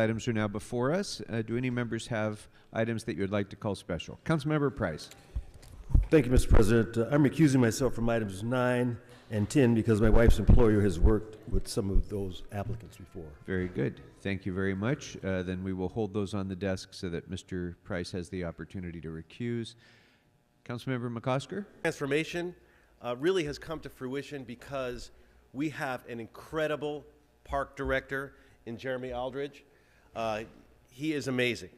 Items are now before us. Do any members have items that you would like to call special? Councilmember Price. Thank you, Mr. President. I'm recusing myself from items 9 and 10 because my wife's employer has worked with some of those applicants before. Very good. Thank you very much. Then we will hold those on the desk so that Mr. Price has the opportunity to recuse. Councilmember McCosker. Transformation really has come to fruition because we have an incredible park director in Jeremy Aldridge. He is amazing.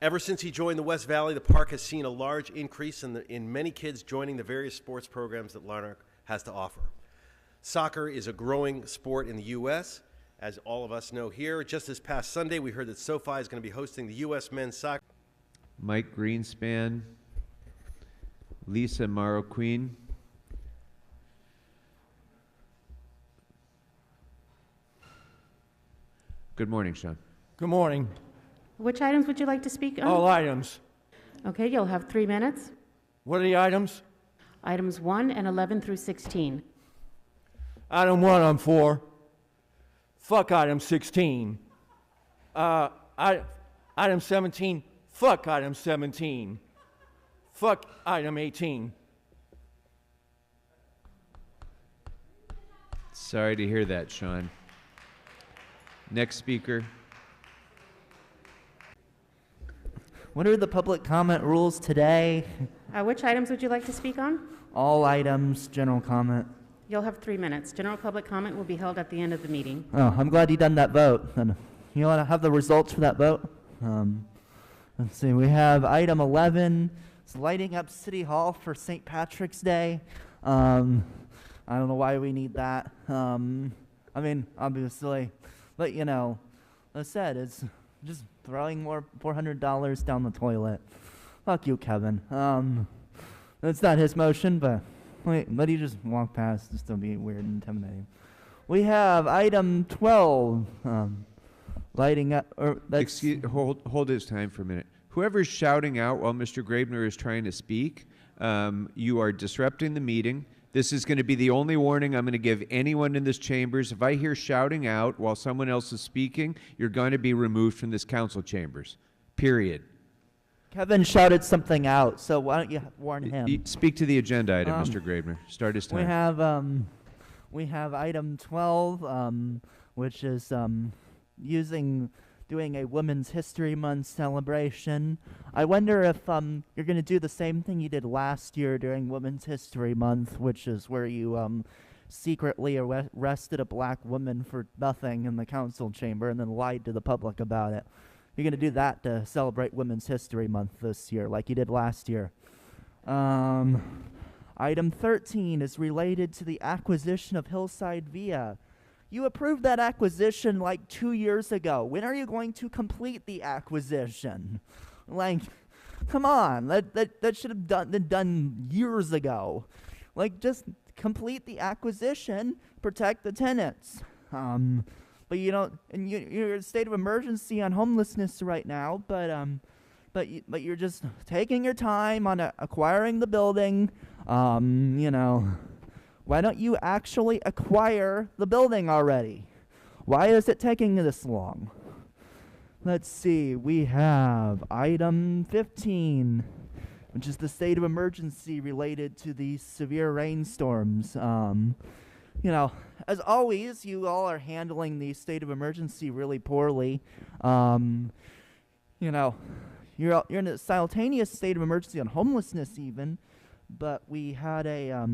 Ever since he joined the West Valley, the park has seen a large increase in many kids joining the various sports programs that Larnach has to offer. Soccer is a growing sport in the U.S., as all of us know here. Just this past Sunday, we heard that SoFi is going to be hosting the U.S. men's soccer. Mike Greenspan, Lisa Morrow Queen. Good morning, Sean. Good morning. Which items would you like to speak on? All items. Okay, you'll have 3 minutes. What are the items? Items 1 and 11 through 16. Item 1, I'm for. Fuck item 16. Item 17, fuck item 17. Fuck item 18. Sorry to hear that, Sean. Next speaker. What are the public comment rules today? Which items would you like to speak on? All items, general comment. You'll have 3 minutes. General public comment will be held at the end of the meeting. Oh, I'm glad you done that vote. And you want to have the results for that vote? Let's see, we have item 11, it's lighting up City Hall for St. Patrick's Day. I don't know why we need that. I mean, obviously, but you know, as I said, it's just throwing more $400 down the toilet. Fuck you, Kevin. That's not his motion, but let you just walk past. It's still be weird and intimidating. We have item 12, lighting up. Hold his time for a minute. Whoever's shouting out while Mr. Graebner is trying to speak, you are disrupting the meeting. This is going to be the only warning I'm going to give anyone in this chambers. If I hear shouting out while someone else is speaking, you're going to be removed from this council chambers. Period. Kevin shouted something out, so why don't you warn him? Speak to the agenda item, Mr. Graebner. Start his time. We have item 12, which is doing a Women's History Month celebration. I wonder if you're going to do the same thing you did last year during Women's History Month, which is where you secretly arrested a black woman for nothing in the council chamber and then lied to the public about it. You're going to do that to celebrate Women's History Month this year, like you did last year. Item 13 is related to the acquisition of Hillside Via. You approved that acquisition like 2 years ago. When are you going to complete the acquisition? Like, come on, that should have been done years ago. Like, just complete the acquisition, protect the tenants. But you don't, and you're in a state of emergency on homelessness right now. But you're just taking your time on acquiring the building. You know. Why don't you actually acquire the building already? Why is it taking this long? Let's see, we have item 15, which is the state of emergency related to these severe rainstorms. You know, as always, you all are handling the state of emergency really poorly. You know, you're in a simultaneous state of emergency on homelessness even, but we had a...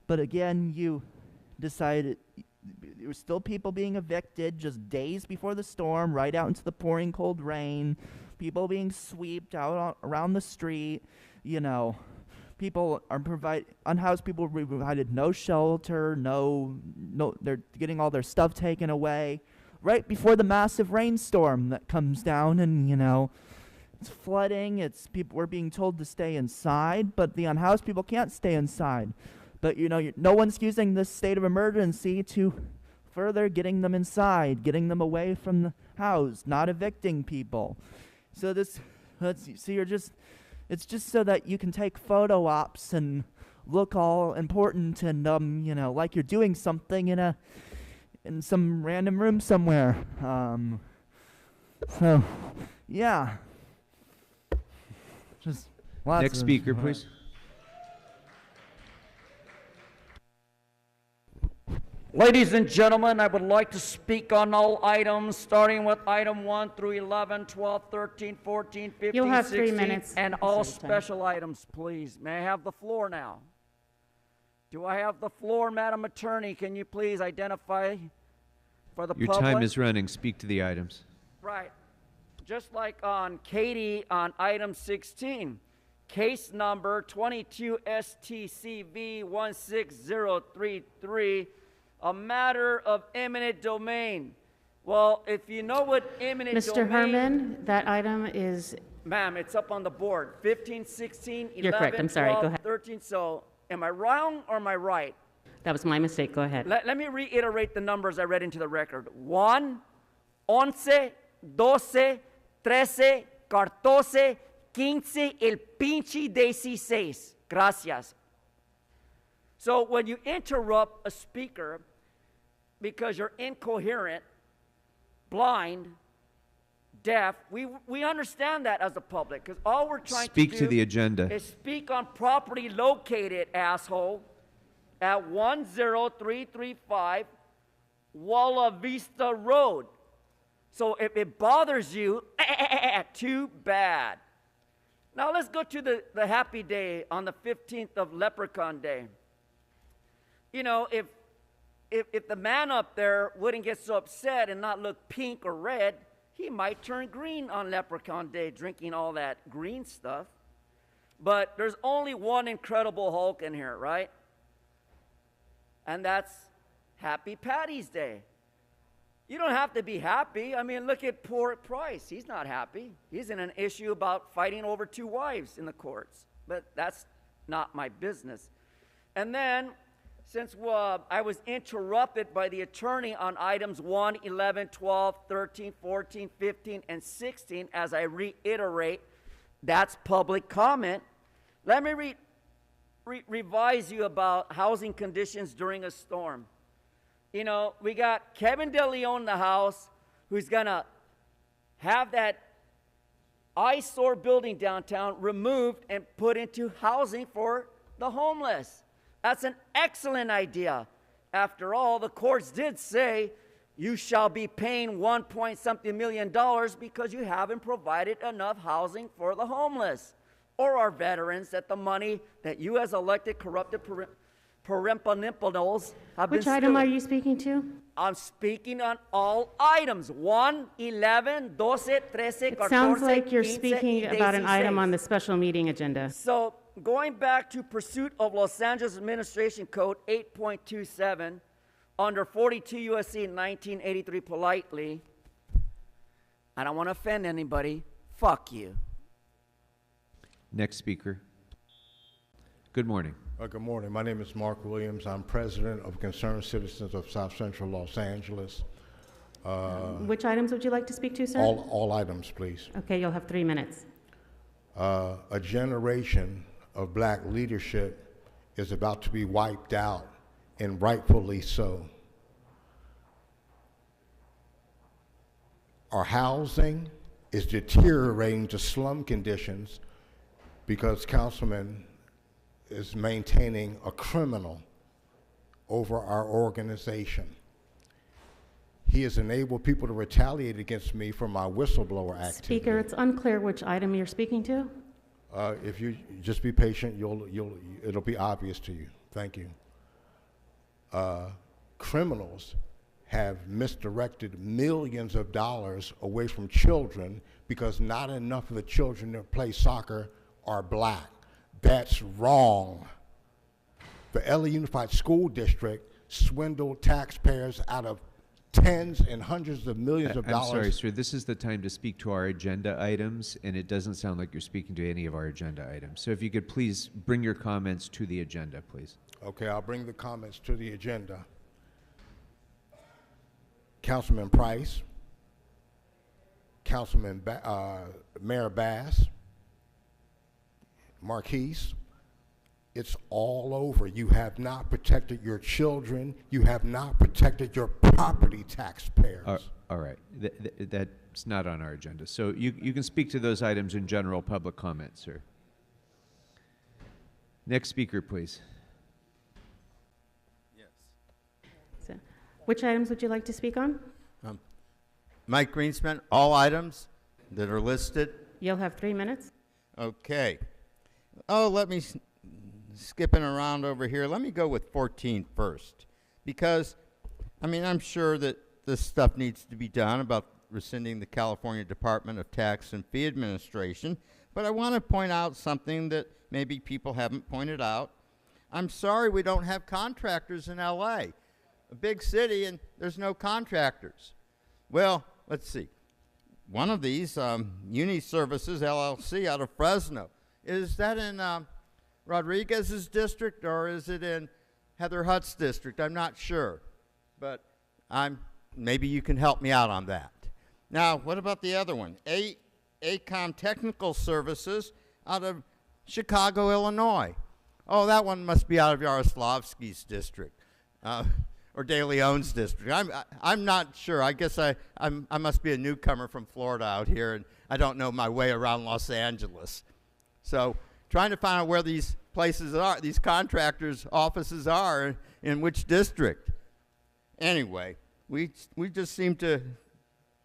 But again, you decided there were still people being evicted just days before the storm, right out into the pouring cold rain, people being swept out around the street, you know. People are unhoused people were provided no shelter, no, they're getting all their stuff taken away right before the massive rainstorm that comes down, and, you know, it's flooding, we're being told to stay inside, but the unhoused people can't stay inside. But, you know, no one's using this state of emergency to further getting them inside, getting them away from the house, not evicting people. So it's just so that you can take photo ops and look all important and, you know, like you're doing something in some random room somewhere. So, yeah. Just lots Next of- speaker, please. Ladies and gentlemen, I would like to speak on all items, starting with item 1 through 11, 12, 13, 14, 15, You'll have 3 16, minutes and at all the same time. special items, please. May I have the floor now? Do I have the floor, Madam Attorney? Can you please identify for the Your public? time is running. Speak to the items. Right. Just like on Katie on item 16, case number 22 STCV 16033, a matter of eminent domain. Well, if you know what eminent Mr. domain... Herman, that item is, Ma'am, it's up on the board. 15, 16, 11, You're correct. I'm sorry. Go 12, ahead. 13. So am I wrong or am I right? that was my mistake. Go ahead. Let me reiterate the numbers I read into the record. 1, 11, 12, 13, 14, 15, el pinche 16. Gracias. So when you interrupt a speaker because you're incoherent, blind, deaf, we understand that as the public, because all we're trying Speak to to do the agenda. is speak on property located, asshole, at 10335 Walla Vista Road. So if it bothers you, too bad. Now let's go to the happy day on the 15th of Leprechaun Day. You know, if the man up there wouldn't get so upset and not look pink or red, he might turn green on Leprechaun Day, drinking all that green stuff. But there's only one Incredible Hulk in here, right? And that's Happy Patty's Day. You don't have to be happy. I mean, look at poor Price. He's not happy. He's in an issue about fighting over 2 wives in the courts. But that's not my business. And then, since I was interrupted by the attorney on items 1, 11, 12, 13, 14, 15, and 16, as I reiterate, that's public comment. Let me revise you about housing conditions during a storm. You know, we got Kevin DeLeon in the house, who's going to have that eyesore building downtown removed and put into housing for the homeless. That's an excellent idea. After all, the courts did say you shall be paying $1.something million because you haven't provided enough housing for the homeless or our veterans, that the money that you as elected corrupted parempanimples have Which been item are stealing. you speaking to? I'm speaking on all items. 1, 11, 12, 13, It sounds 14, like you're 15, speaking about an 16. item on the special meeting agenda. So, going back to pursuit of Los Angeles Administration Code 8.27, under 42 U.S.C. 1983 politely, I don't want to offend anybody, fuck you. Next speaker. Good morning. Good morning. My name is Mark Williams. I'm president of Concerned Citizens of South Central Los Angeles. Which items would you like to speak to, sir? All items, please. Okay, you'll have 3 minutes. A generation of black leadership is about to be wiped out, and rightfully so. Our housing is deteriorating to slum conditions because Councilman is maintaining a criminal over our organization. He has enabled people to retaliate against me for my whistleblower activity. Speaker, it's unclear which item you're speaking to. If you just be patient, it'll be obvious to you. Thank you. Criminals have misdirected millions of dollars away from children because not enough of the children that play soccer are black. That's wrong. The LA Unified School District swindled taxpayers out of tens and hundreds of millions of I'm dollars. sorry, sir. This is the time to speak to our agenda items, and it doesn't sound like you're speaking to any of our agenda items. So if you could please bring your comments to the agenda, please. Okay, I'll bring the comments to the agenda. Councilman Price, Mayor Bass, Marquise, It's all over. You have not protected your children. You have not protected your property taxpayers. All right. That's not on our agenda. So you can speak to those items in general public comment, sir. Next speaker, please. So, which items would you like to speak on? Mike Greenspan, all items that are listed. You'll have 3 minutes. Okay. Oh, let me, skipping around over here, let me go with 14 first. Because, I mean, I'm sure that this stuff needs to be done about rescinding the California Department of Tax and Fee Administration. But I want to point out something that maybe people haven't pointed out. I'm sorry we don't have contractors in LA. A big city and there's no contractors. Well, let's see. One of these, Uni Services LLC out of Fresno, is that in Rodriguez's district or is it in Heather Hutt's district? I'm not sure, but maybe you can help me out on that. Now, what about the other one? ACOM Technical Services out of Chicago, Illinois. Oh, that one must be out of Yaroslavsky's district. Or De Leon's district. I'm not sure. I guess I must be a newcomer from Florida out here, and I don't know my way around Los Angeles. So trying to find out where these places are, these contractors' offices are, in which district. Anyway, we just seem to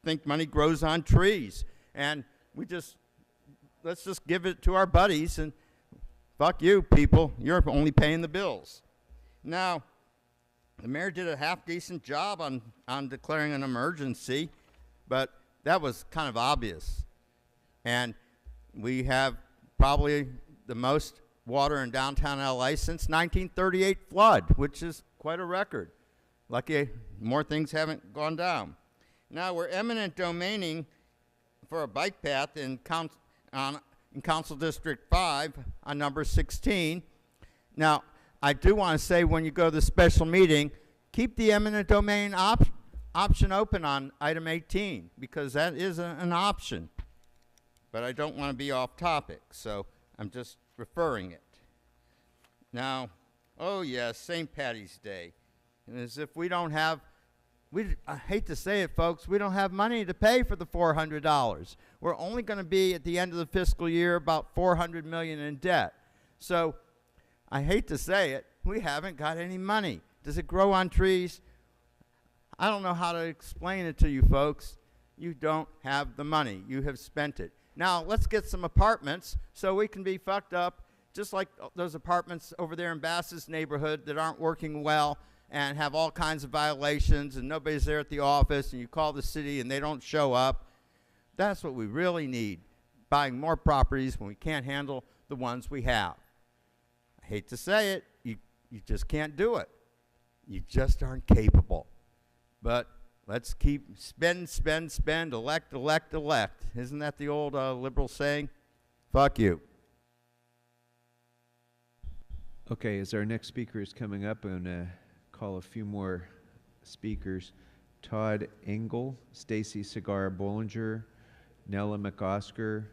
think money grows on trees, and let's just give it to our buddies, and fuck you, people. You're only paying the bills. Now, the mayor did a half-decent job on declaring an emergency, but that was kind of obvious. And we have probably the most water in downtown LA since 1938 flood, which is quite a record. Lucky more things haven't gone down. Now we're eminent domaining for a bike path in Council District 5 on number 16. Now, I do want to say when you go to the special meeting, keep the eminent domain option open on item 18, because that is an option. But I don't want to be off topic, so I'm just referring it. Now, oh yes, St. Patty's Day. And as if we don't have, I hate to say it, folks, we don't have money to pay for the $400. We're only going to be, at the end of the fiscal year, about $400 million in debt. So, I hate to say it, we haven't got any money. Does it grow on trees? I don't know how to explain it to you folks. You don't have the money. You have spent it. Now, let's get some apartments so we can be fucked up, just like those apartments over there in Bass's neighborhood that aren't working well and have all kinds of violations and nobody's there at the office and you call the city and they don't show up. That's what we really need, buying more properties when we can't handle the ones we have. I hate to say it, you just can't do it. You just aren't capable. But let's keep spend, elect. Isn't that the old liberal saying? Fuck you. Okay, as our next speaker is coming up, I'm going to call a few more speakers. Todd Engel, Stacy Segar-Bollinger, Nella McOsker,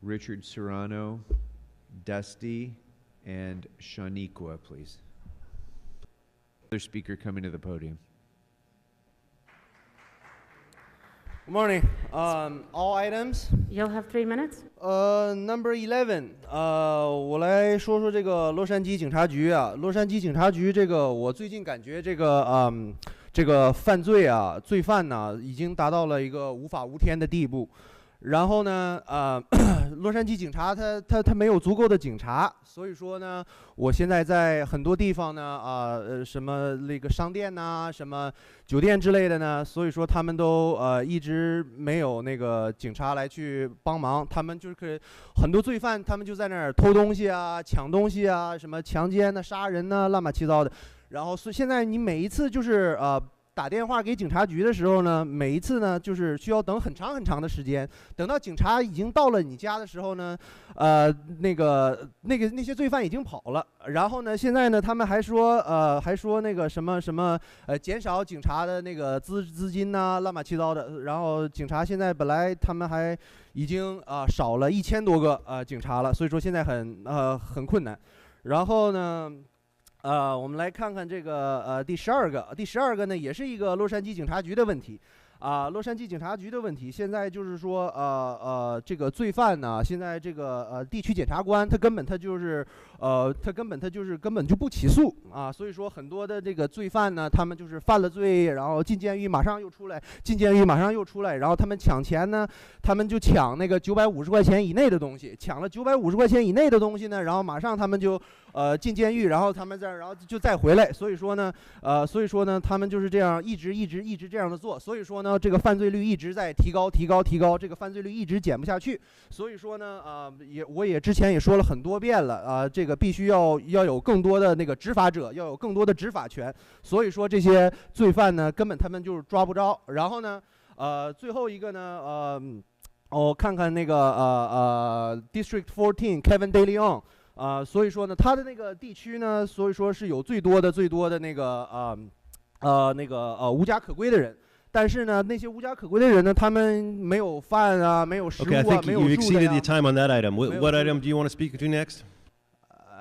Richard Serrano, Dusty, and Shaniqua, please. Other speaker coming to the podium. Good morning. All items. You'll have 3 minutes. Number 11. 我来说说这个洛杉矶警察局啊。洛杉矶警察局这个，我最近感觉这个犯罪啊，罪犯呢，已经达到了一个无法无天的地步。然后呢，洛杉矶警察他没有足够的警察，所以说呢，我现在在很多地方呢，什么那个商店呐，什么酒店之类的呢，所以说他们都一直没有那个警察来去帮忙，他们就是很多罪犯，他们就在那儿偷东西啊、抢东西啊，什么强奸呐、杀人呐、乱七八糟的。然后现在你每一次就是打电话给警察局的时候呢，每一次呢就是需要等很长很长的时间，等到警察已经到了你家的时候呢，那些罪犯已经跑了。然后呢，现在呢他们还说那个什么减少警察的那个资金呐，乱七八糟的。然后警察现在本来他们还已经少了1000多个警察了，所以说现在很困难。然后呢，我们来看看这个第12个呢，也是一个洛杉矶警察局的问题。洛杉矶警察局的问题，现在就是说，这个罪犯呢，现在这个地区检察官他根本就不起诉啊，所以说很多的这个罪犯呢，他们就是犯了罪，然后进监狱马上又出来，进监狱马上又出来，然后他们抢钱呢，他们就抢那个950块钱以内的东西，抢了950块钱以内的东西呢，然后马上他们就进监狱，然后他们然后就再回来，所以说呢，他们就是这样一直这样的做，所以说呢，这个犯罪率一直在提高，这个犯罪率一直减不下去，所以说呢，我也之前也说了很多遍了，这个必须要有更多的那个执法者，要有更多的执法权，所以说这些罪犯呢，根本他们就是抓不着。然后呢，最后一个呢，看看那个District 14 Kevin De Leon。所以说呢，他的那个地区呢，所以说是有最多的那个无家可归的人。但是呢，那些无家可归的人呢，他们没有饭啊，没有食物啊， Okay, I think 没有 you 住的 exceeded 呀。 the time on that item. What item do you want to speak to next?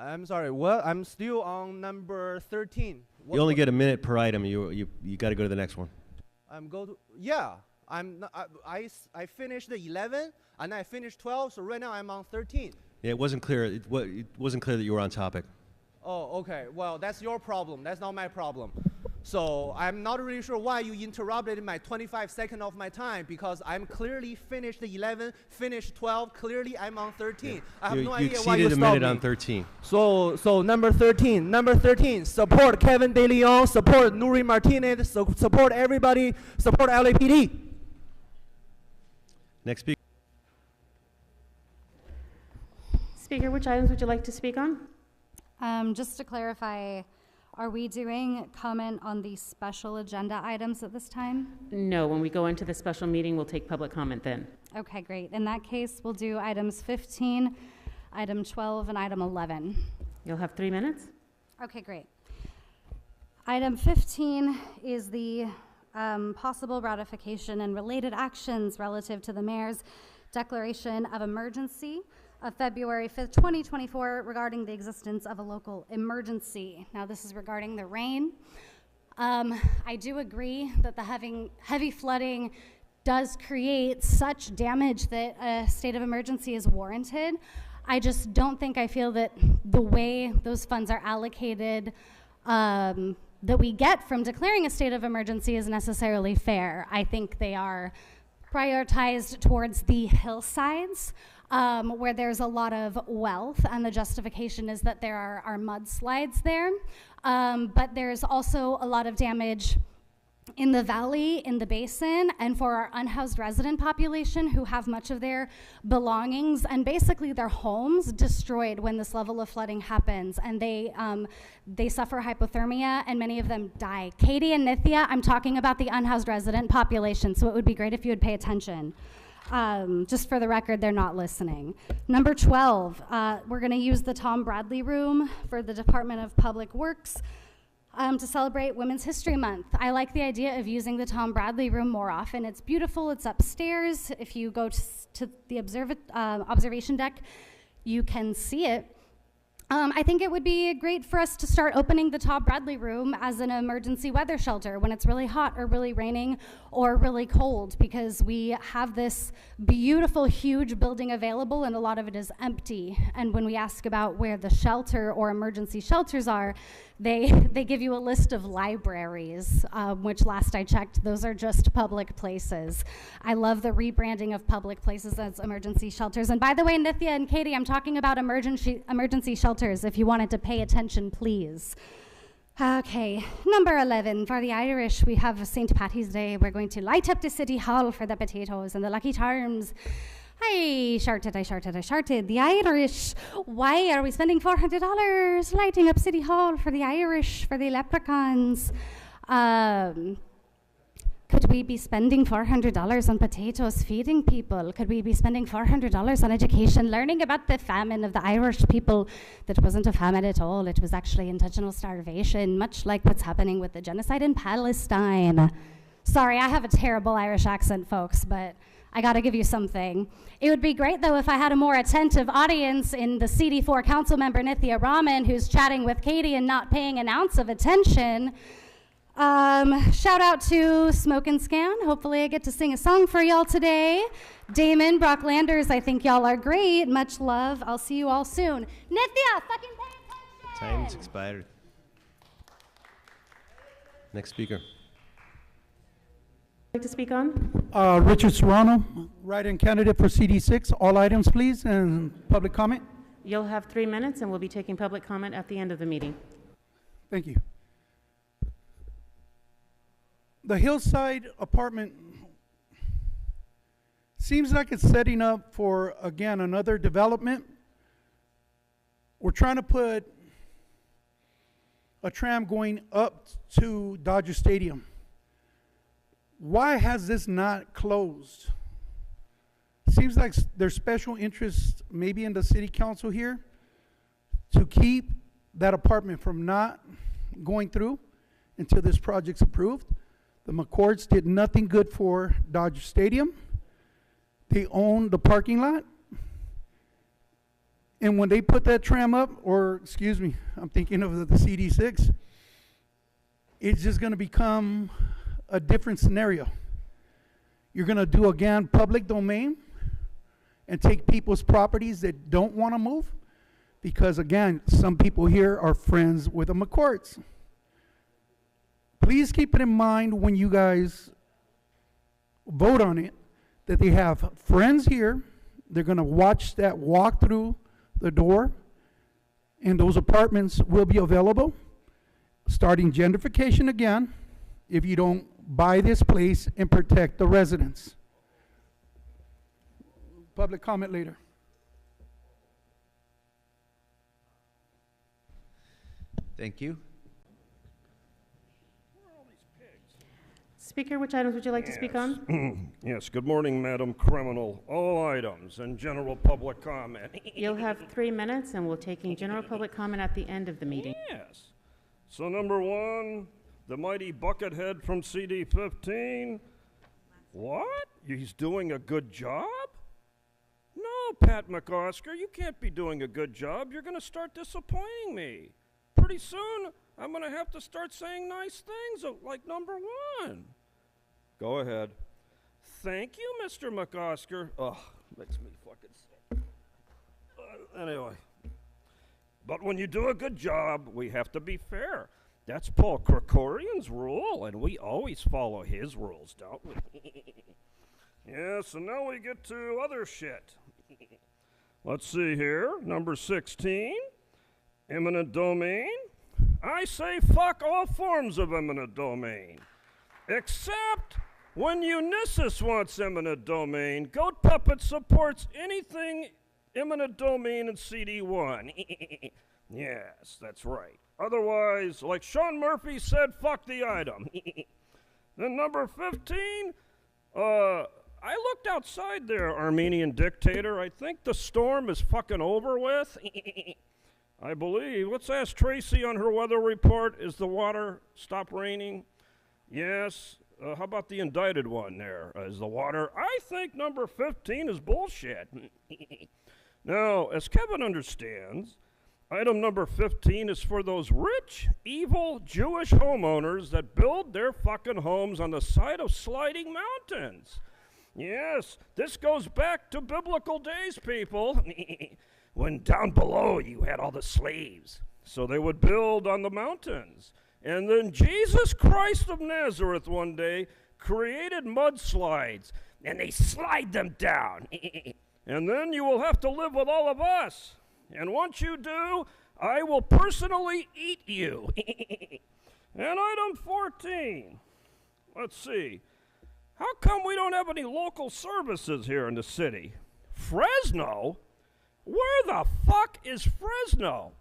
I'm sorry. What? I'm still on number 13. You only get a minute per item. You got to go to the next one. Yeah. I finished the 11 and I finished 12. So right now I'm on 13. Yeah, it wasn't clear. It wasn't clear that you were on topic. Oh, okay. Well, that's your problem. That's not my problem. So I'm not really sure why you interrupted my 25 seconds of my time, because I'm clearly finished the 11, finished 12. Clearly, I'm on 13. I have no idea why you exceeded a stopped minute me. on 13. So number 13. Support Kevin De Leon. Support Nuri Martinez. Support everybody. Support LAPD. Next speaker. Speaker, which items would you like to speak on? Just to clarify, are we doing comment on the special agenda items at this time? No, when we go into the special meeting, we'll take public comment then. Okay, great. In that case, we'll do items 15, item 12, and item 11. You'll have 3 minutes. Okay, great. Item 15 is the possible ratification and related actions relative to the mayor's declaration of emergency of February 5th, 2024, regarding the existence of a local emergency. Now, this is regarding the rain. I do agree that the heavy flooding does create such damage that a state of emergency is warranted. I just don't think I feel that the way those funds are allocated that we get from declaring a state of emergency is necessarily fair. I think they are prioritized towards the hillsides, where there's a lot of wealth, and the justification is that there are mudslides there. But there's also a lot of damage in the valley, in the basin, and for our unhoused resident population who have much of their belongings and basically their homes destroyed when this level of flooding happens, and they suffer hypothermia, and many of them die. Katie and Nithya, I'm talking about the unhoused resident population, so it would be great if you would pay attention. Just for the record, they're not listening. Number 12, we're going to use the Tom Bradley Room for the Department of Public Works to celebrate Women's History Month. I like the idea of using the Tom Bradley Room more often. It's beautiful. It's upstairs. If you go to the observation deck, you can see it. I think it would be great for us to start opening the Tom Bradley Room as an emergency weather shelter when it's really hot or really raining or really cold, because we have this beautiful, huge building available and a lot of it is empty. And when we ask about where the shelter or emergency shelters are, they give you a list of libraries, which last I checked, those are just public places. I love the rebranding of public places as emergency shelters. And by the way, Nithya and Katie, I'm talking about emergency shelters. If you wanted to pay attention, please. Okay, number 11, for the Irish, we have St. Patty's Day. We're going to light up the City Hall for the potatoes and the Lucky Charms. I sharted. The Irish, why are we spending $400 lighting up City Hall for the Irish, for the leprechauns? Could we be spending $400 on potatoes feeding people? Could we be spending $400 on education, learning about the famine of the Irish people that wasn't a famine at all? It was actually intentional starvation, much like what's happening with the genocide in Palestine. Sorry, I have a terrible Irish accent, folks, but I gotta give you something. It would be great, though, if I had a more attentive audience in the CD4 council member, Nithya Raman, who's chatting with Katie and not paying an ounce of attention. Shout out to Smoke and Scan. Hopefully I get to sing a song for y'all today. Damon, Brock Landers, I think y'all are great. Much love. I'll see you all soon. Nithya, fucking pay attention! Time's expired. Next speaker. Like to speak on? Richard Serrano, write-in candidate for CD6. All items, please, and public comment. You'll have 3 minutes, and we'll be taking public comment at the end of the meeting. Thank you. The hillside apartment seems like it's setting up for, again, another development. We're trying to put a tram going up to Dodger Stadium. Why has this not closed? Seems like there's special interest maybe in the city council here to keep that apartment from not going through until this project's approved. The McCourts did nothing good for Dodger Stadium. They own the parking lot. And when they put that tram up, or excuse me, I'm thinking of the CD6, it's just going to become a different scenario. You're going to do, again, public domain and take people's properties that don't want to move because, again, some people here are friends with the McCourts. Please keep it in mind when you guys vote on it that they have friends here. They're going to watch that walk through the door, and those apartments will be available, starting gentrification again if you don't buy this place and protect the residents. Public comment later. Thank you. Speaker, which items would you like to speak on? Yes, good morning, Madam Criminal. All items and general public comment. You'll have 3 minutes, and we'll taking general public comment at the end of the meeting. Yes. So number one, the mighty Buckethead from CD15. What? He's doing a good job? No, Pat McOsker, you can't be doing a good job. You're going to start disappointing me. Pretty soon, I'm going to have to start saying nice things like number one. Go ahead. Thank you, Mr. McOsker. Ugh, makes me fucking sick. Anyway. But when you do a good job, we have to be fair. That's Paul Krikorian's rule, and we always follow his rules, don't we? Yeah, so now we get to other shit. Let's see here. Number 16, eminent domain. I say fuck all forms of eminent domain, except when Unisys wants eminent domain. Goat Puppet supports anything eminent domain in CD1. Yes, that's right. Otherwise, like Sean Murphy said, fuck the item. Then number 15, I looked outside there, Armenian dictator. I think the storm is fucking over with. I believe. Let's ask Tracy on her weather report. Is the water stopped raining? Yes. How about the indicted one there? Is the water? I think number 15 is bullshit. Now, as Kevin understands, item number 15 is for those rich, evil Jewish homeowners that build their fucking homes on the side of sliding mountains. Yes, this goes back to biblical days, people. When down below you had all the slaves. So they would build on the mountains. And then Jesus Christ of Nazareth one day created mudslides, and they slide them down. And then you will have to live with all of us. And once you do, I will personally eat you. And item 14. Let's see. How come we don't have any local services here in the city? Fresno? Where the fuck is Fresno?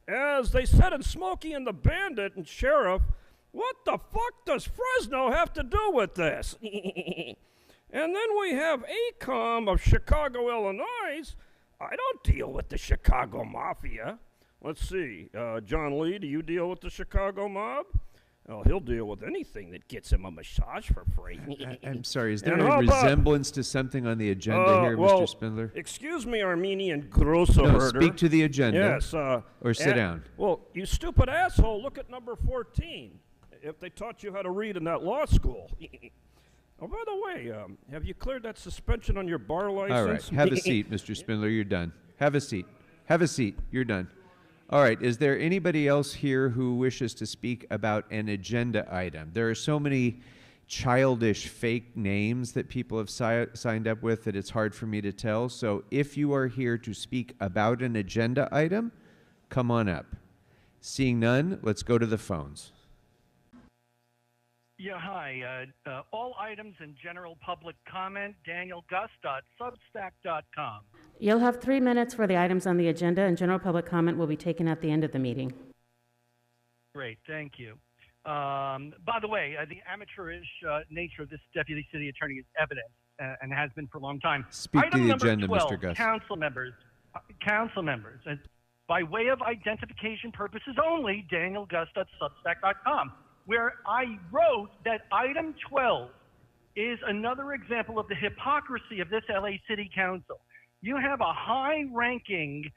As they said in Smokey and the Bandit and Sheriff, What the fuck does Fresno have to do with this? And then we have ACOM of Chicago, Illinois. I don't deal with the Chicago Mafia. Let's see. John Lee, do you deal with the Chicago mob? Oh, he'll deal with anything that gets him a massage for free. I'm sorry, is there And a how about- resemblance to something on the agenda here, well, Mr. Spindler? Excuse me, Armenian grosso No, herder. speak to the agenda. Yes. Or sit down. Well, you stupid asshole, look at number 14. If they taught you how to read in that law school. Oh, by the way, have you cleared that suspension on your bar license? All right, have a seat, Mr. Spindler, you're done. Have a seat. Have a seat, you're done. All right, is there anybody else here who wishes to speak about an agenda item? There are so many childish fake names that people have signed up with that it's hard for me to tell. So if you are here to speak about an agenda item, come on up. Seeing none, let's go to the phones. Yeah, hi. All items in general public comment, danielgus.substack.com. You'll have 3 minutes for the items on the agenda, and general public comment will be taken at the end of the meeting. Great, thank you. By the way, the amateurish nature of this deputy city attorney is evident and has been for a long time. Speak to Item the number agenda, 12, Mr. Gus. Council members, by way of identification purposes only, danielgus.substack.com, where I wrote that item 12 is another example of the hypocrisy of this LA City Council. You have a high-ranking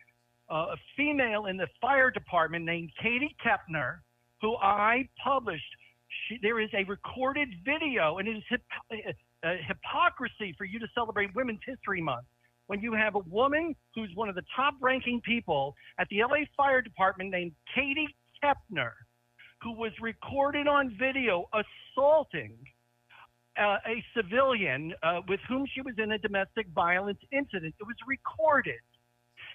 female in the fire department named Katie Kepner, who I published. There is a recorded video, and it is hypocrisy for you to celebrate Women's History Month when you have a woman who's one of the top-ranking people at the LA Fire Department named Katie Kepner, who was recorded on video assaulting a civilian with whom she was in a domestic violence incident. It was recorded.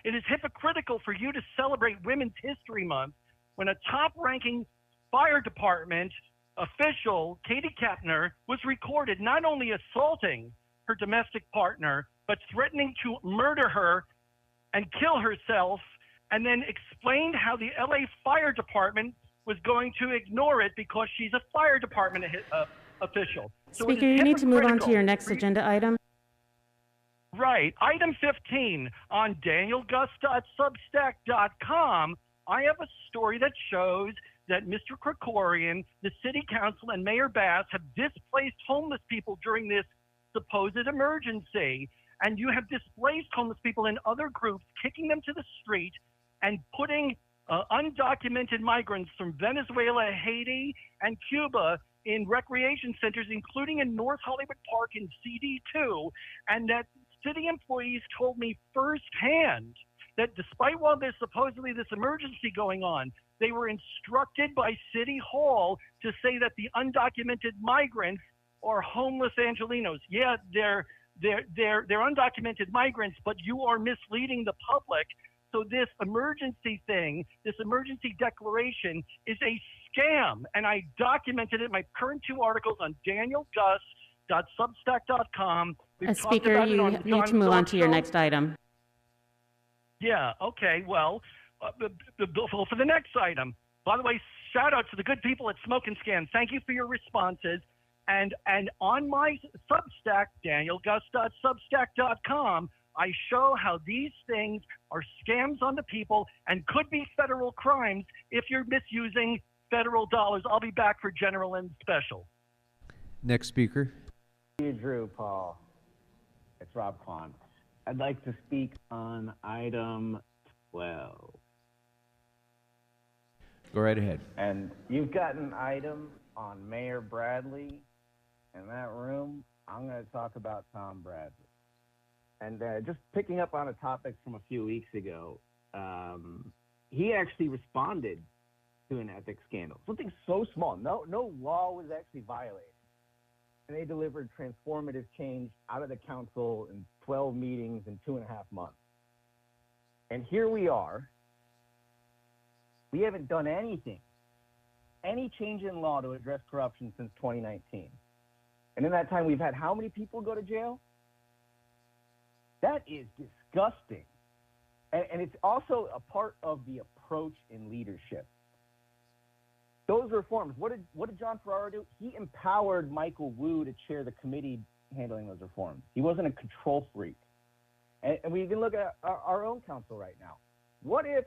It is hypocritical for you to celebrate Women's History Month when a top-ranking fire department official, Katie Kepner, was recorded not only assaulting her domestic partner, but threatening to murder her and kill herself, and then explained how the LA Fire Department was going to ignore it because she's a fire department official. So it Speaker, is you need to move on to your hypocritical next for you- agenda item. Right. Item 15 on danielgus.substack.com, I have a story that shows that Mr. Krikorian, the city council, and Mayor Bass have displaced homeless people during this supposed emergency. And you have displaced homeless people in other groups, kicking them to the street and putting undocumented migrants from Venezuela, Haiti, and Cuba in recreation centers, including in North Hollywood Park in CD2, and that city employees told me firsthand that despite while there's supposedly this emergency going on, they were instructed by City Hall to say that the undocumented migrants are homeless Angelenos. Yeah, they're undocumented migrants, but you are misleading the public. So this emergency thing, this emergency declaration is a scam, and I documented it in my current 2 articles on danielgus.substack.com. We've talked Speaker, about it you on need John to move on to your Show. next item. Yeah, okay, well, for the next item, by the way, shout out to the good people at Smoke and Scan. Thank you for your responses. And on my Substack, danielgus.substack.com, I show how these things are scams on the people and could be federal crimes if you're misusing federal dollars. I'll be back for general and special. Next speaker. You, Drew, Paul. It's Rob Kwan. I'd like to speak on item 12. Go right ahead. And you've got an item on Mayor Bradley in that room. I'm going to talk about Tom Bradley. And just picking up on a topic from a few weeks ago, he actually responded to an ethics scandal. Something so small. No law was actually violated. And they delivered transformative change out of the council in 12 meetings in 2.5 months. And here we are. We haven't done anything, any change in law to address corruption since 2019. And in that time, we've had how many people go to jail? That is disgusting. And it's also a part of the approach in leadership. Those reforms. What did John Ferraro do? He empowered Michael Wu to chair the committee handling those reforms. He wasn't a control freak. And we can look at our own council right now. What if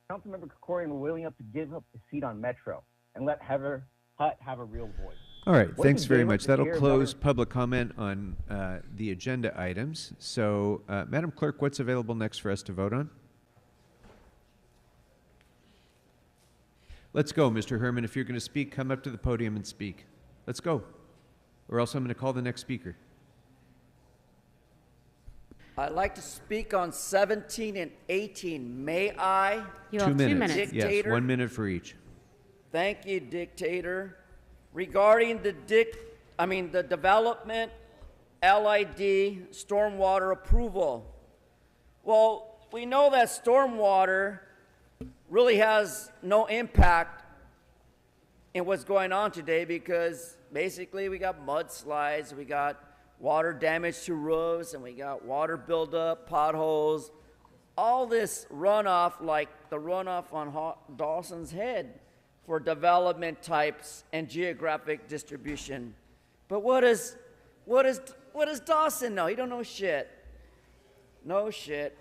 Councilmember Krikorian were willing up to give up his seat on Metro and let Heather Hutt have a real voice? All right, What if thanks he very gave up much. the That'll chair of close government? public comment on the agenda items. So, Madam Clerk, what's available next for us to vote on? Let's go, Mr. Herman. If you're going to speak, come up to the podium and speak. Let's go. Or else I'm going to call the next speaker. I'd like to speak on 17 and 18. May I? You 2 have 2 minutes. minutes. Yes, Dictator. 1 minute for each. Thank you, Dictator. Regarding the development, LID, stormwater approval. Well, we know that stormwater really has no impact in what's going on today because basically we got mudslides, we got water damage to roofs, and we got water buildup, potholes, all this runoff like the runoff on Dawson's Head for development types and geographic distribution. But what does Dawson know? He don't know shit. No shit.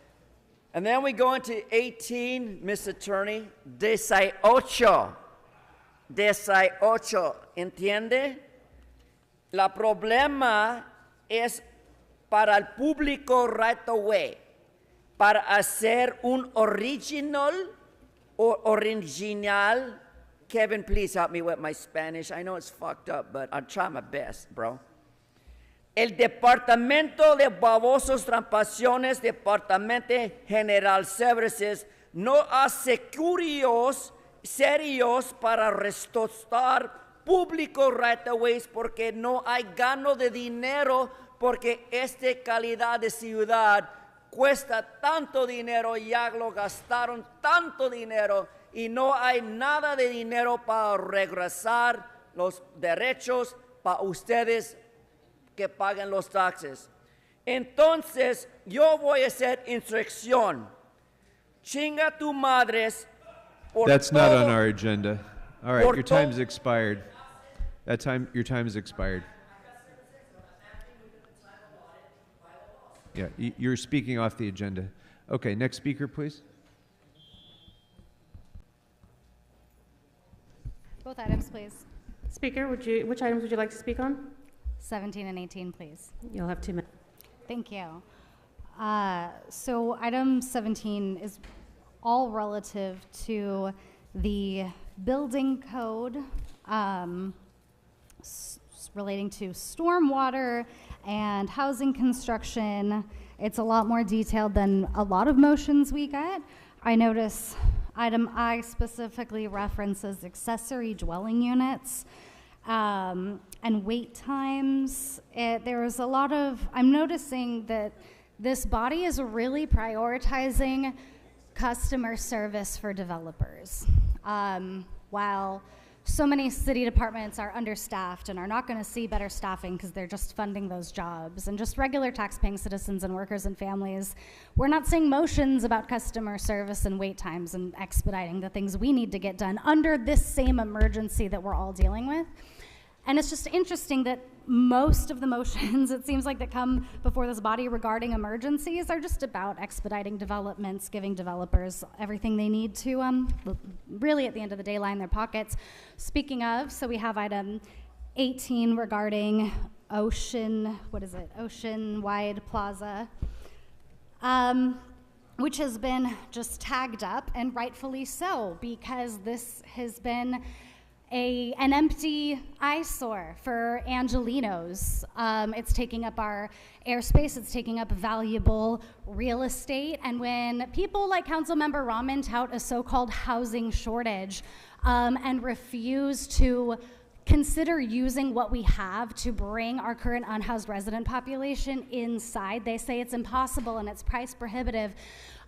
And then we go into 18, Miss Attorney, 18. 18, ¿entiende? La problema es para el público right away, para hacer un original or original. Kevin, please help me with my Spanish. I know it's fucked up, but I'll try my best, bro. El Departamento de Babosos Trampaciones, Departamento General Services, no hace curios serios para restaurar público right-of-ways porque no hay gano de dinero porque esta calidad de ciudad cuesta tanto dinero, ya lo gastaron tanto dinero y no hay nada de dinero para regresar los derechos para ustedes que paguen los taxes. Entonces, yo voy a hacer instrucción. Chinga tu madres. That's not on our agenda. All right, Por your time's expired. Your time is expired. Yeah, you're speaking off the agenda. Okay, next speaker, please. Both items, please. Speaker, which items would you like to speak on? 17 and 18, please. You'll have 2 minutes. Thank you. So item 17 is all relative to the building code relating to stormwater and housing construction. It's a lot more detailed than a lot of motions we get. I notice item I specifically references accessory dwelling units. And wait times. There's a lot of, I'm noticing that this body is really prioritizing customer service for developers. While so many city departments are understaffed and are not going to see better staffing because they're just funding those jobs and just regular tax-paying citizens and workers and families, we're not seeing motions about customer service and wait times and expediting the things we need to get done under this same emergency that we're all dealing with. And it's just interesting that most of the motions, it seems like, that come before this body regarding emergencies are just about expediting developments, giving developers everything they need to really, at the end of the day, line their pockets. Speaking of, so we have item 18 regarding Ocean-wide Plaza, which has been just tagged up, and rightfully so, because this has been an empty eyesore for Angelinos. It's taking up our airspace, it's taking up valuable real estate, and when people like Councilmember Rahman tout a so-called housing shortage and refuse to consider using what we have to bring our current unhoused resident population inside, they say it's impossible and it's price prohibitive.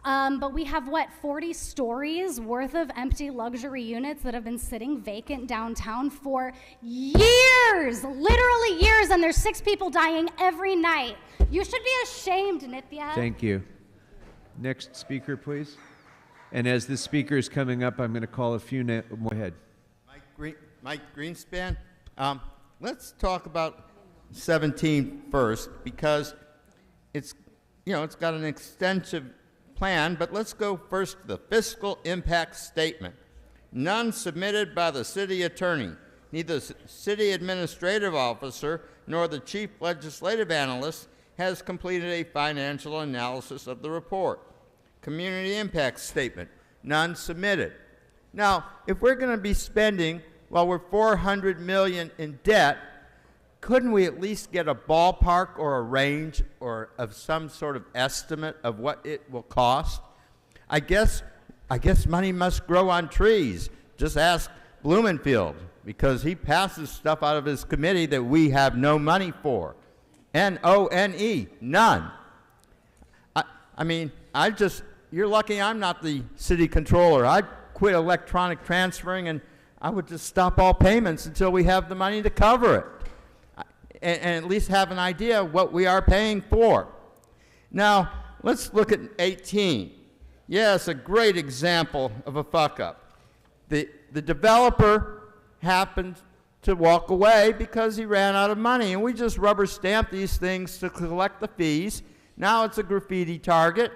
But we have, 40 stories worth of empty luxury units that have been sitting vacant downtown for years, literally years, and there's 6 people dying every night. You should be ashamed, Nithya. Thank you. Next speaker, please. And as the speaker is coming up, I'm going to call a few more ahead. Mike Greenspan. Let's talk about 17 first, because it's got an extensive plan, but let's go first to the fiscal impact statement. None submitted by the city attorney, neither the city administrative officer nor the chief legislative analyst has completed a financial analysis of the report. Community impact statement, none submitted. Now, if we're going to be spending, while we're $400 million in debt, couldn't we at least get a ballpark or a range or of some sort of estimate of what it will cost? I guess money must grow on trees. Just ask Blumenfield, because he passes stuff out of his committee that we have no money for. N-O-N-E, none. You're lucky I'm not the city controller. I'd quit electronic transferring and I would just stop all payments until we have the money to cover it. And at least have an idea of what we are paying for. Now, let's look at 18. Yes, a great example of a fuck-up. The developer happened to walk away because he ran out of money, and we just rubber stamp these things to collect the fees. Now it's a graffiti target.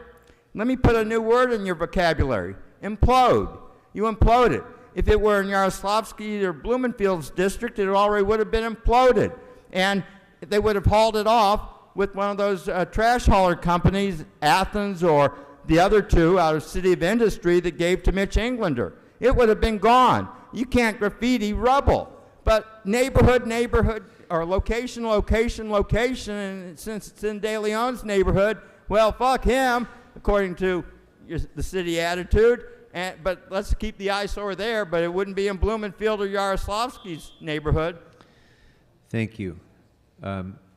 Let me put a new word in your vocabulary. Implode. You implode it. If it were in Yaroslavsky or Blumenfield's district, it already would have been imploded. And they would have hauled it off with one of those trash hauler companies, Athens or the other two out of City of Industry that gave to Mitch Englander. It would have been gone. You can't graffiti rubble. But neighborhood, or location, and since it's in De Leon's neighborhood, well, fuck him, according to the city attitude. But let's keep the eyesore there, but it wouldn't be in Blumenfield or Yaroslavsky's neighborhood. Thank you.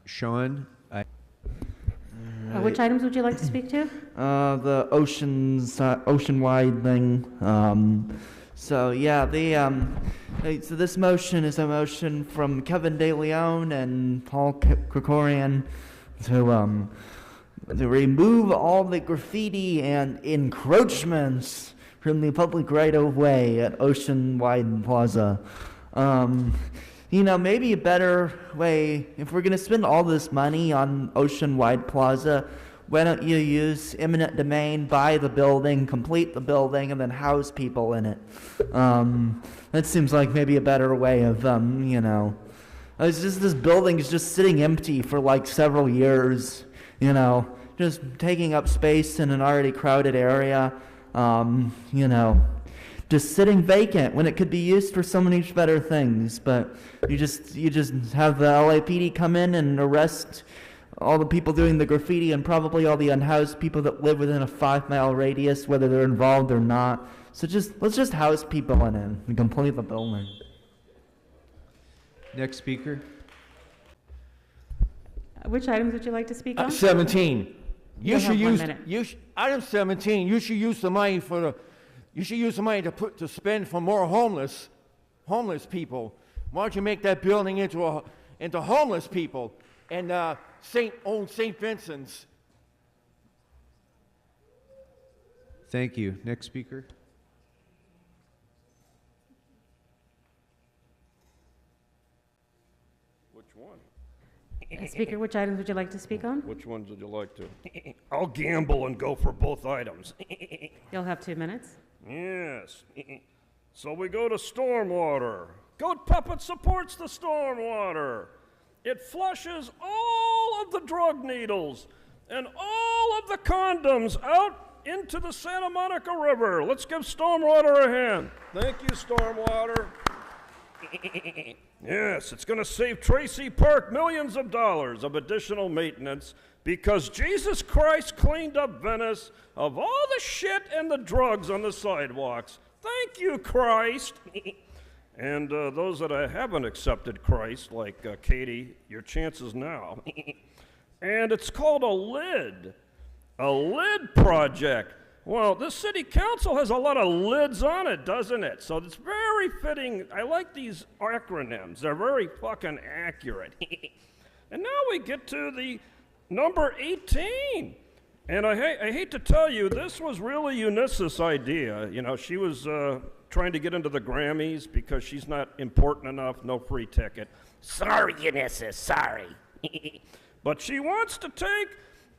Sean? Which items would you like to speak to? The ocean-wide thing. So this motion is a motion from Kevin De Leon and Paul Krikorian to remove all the graffiti and encroachments from the public right-of-way at Ocean-wide Plaza. Maybe a better way, if we're going to spend all this money on Ocean-wide Plaza, why don't you use eminent domain, buy the building, complete the building, and then house people in it? That seems like maybe a better way of, it's just this building is just sitting empty for like several years, just taking up space in an already crowded area, just sitting vacant when it could be used for so many better things. But you just have the LAPD come in and arrest all the people doing the graffiti and probably all the unhoused people that live within a 5-mile radius, whether they're involved or not. So let's just house people in it and complete the building. Next speaker. Which items would you like to speak on? 17. You have 1 minute. Item 17. You should use the money to spend for more homeless people. Why don't you make that building into homeless people and St. Vincent's? Thank you. Next speaker. Which one? Speaker, which items would you like to speak on? Which ones would you like to? I'll gamble and go for both items. You'll have 2 minutes. Yes. So we go to stormwater. Goat Puppet supports the stormwater. It flushes all of the drug needles and all of the condoms out into the Santa Monica River. Let's give stormwater a hand. Thank you, stormwater. Yes, it's going to save Tracy Park millions of dollars of additional maintenance because Jesus Christ cleaned up Venice of all the shit and the drugs on the sidewalks. Thank you, Christ. And those that haven't accepted Christ, like Katie, your chances now. And it's called a lid project. Well, this city council has a lot of lids on it, doesn't it? So it's very fitting. I like these acronyms. They're very fucking accurate. And now we get to the number 18. And I hate to tell you, this was really Eunice's idea. You know, she was trying to get into the Grammys because she's not important enough, no free ticket. Sorry, Eunice, sorry. But she wants to take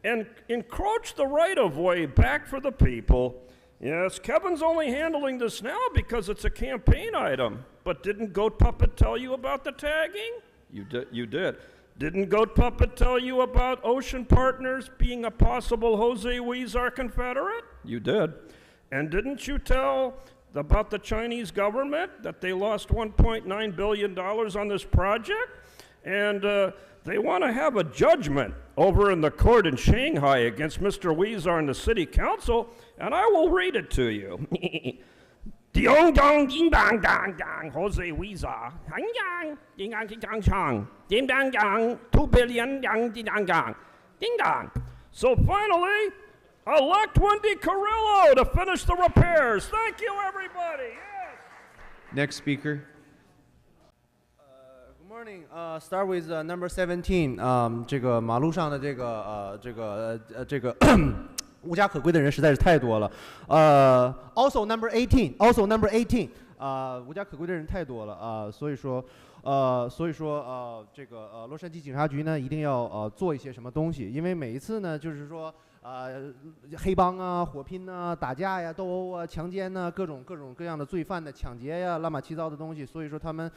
and encroach the right-of-way back for the people. Yes, Kevin's only handling this now because it's a campaign item. But didn't Goat Puppet tell you about the tagging? You did. Didn't Goat Puppet tell you about Ocean Partners being a possible Jose Huizar confederate? You did. And didn't you tell about the Chinese government that they lost $1.9 billion on this project? And they want to have a judgment over in the court in Shanghai against Mr. Huizar and the city council, and I will read it to you. Ding dong, ding dong, dong dong, Jose Huizar, hang yang, ding dong, ding dong, chang, ding dong, dong, 2 billion, yang, ding dong, dong, ding dong. So finally, elect Wendy Carrillo to finish the repairs. Thank you, everybody. Yes. Next speaker. Good morning. Start with number 17. 这个马路上的这个无家可归的人实在是太多了。Also number 18. Also number 18. 无家可归的人太多了所以说这个洛杉矶警察局呢一定要做一些什么东西，因为每一次呢就是说。黑帮啊、火拼啊、打架呀、斗殴啊、强奸呐、各种各样的罪犯的抢劫呀、乱七八糟的东西，所以说他们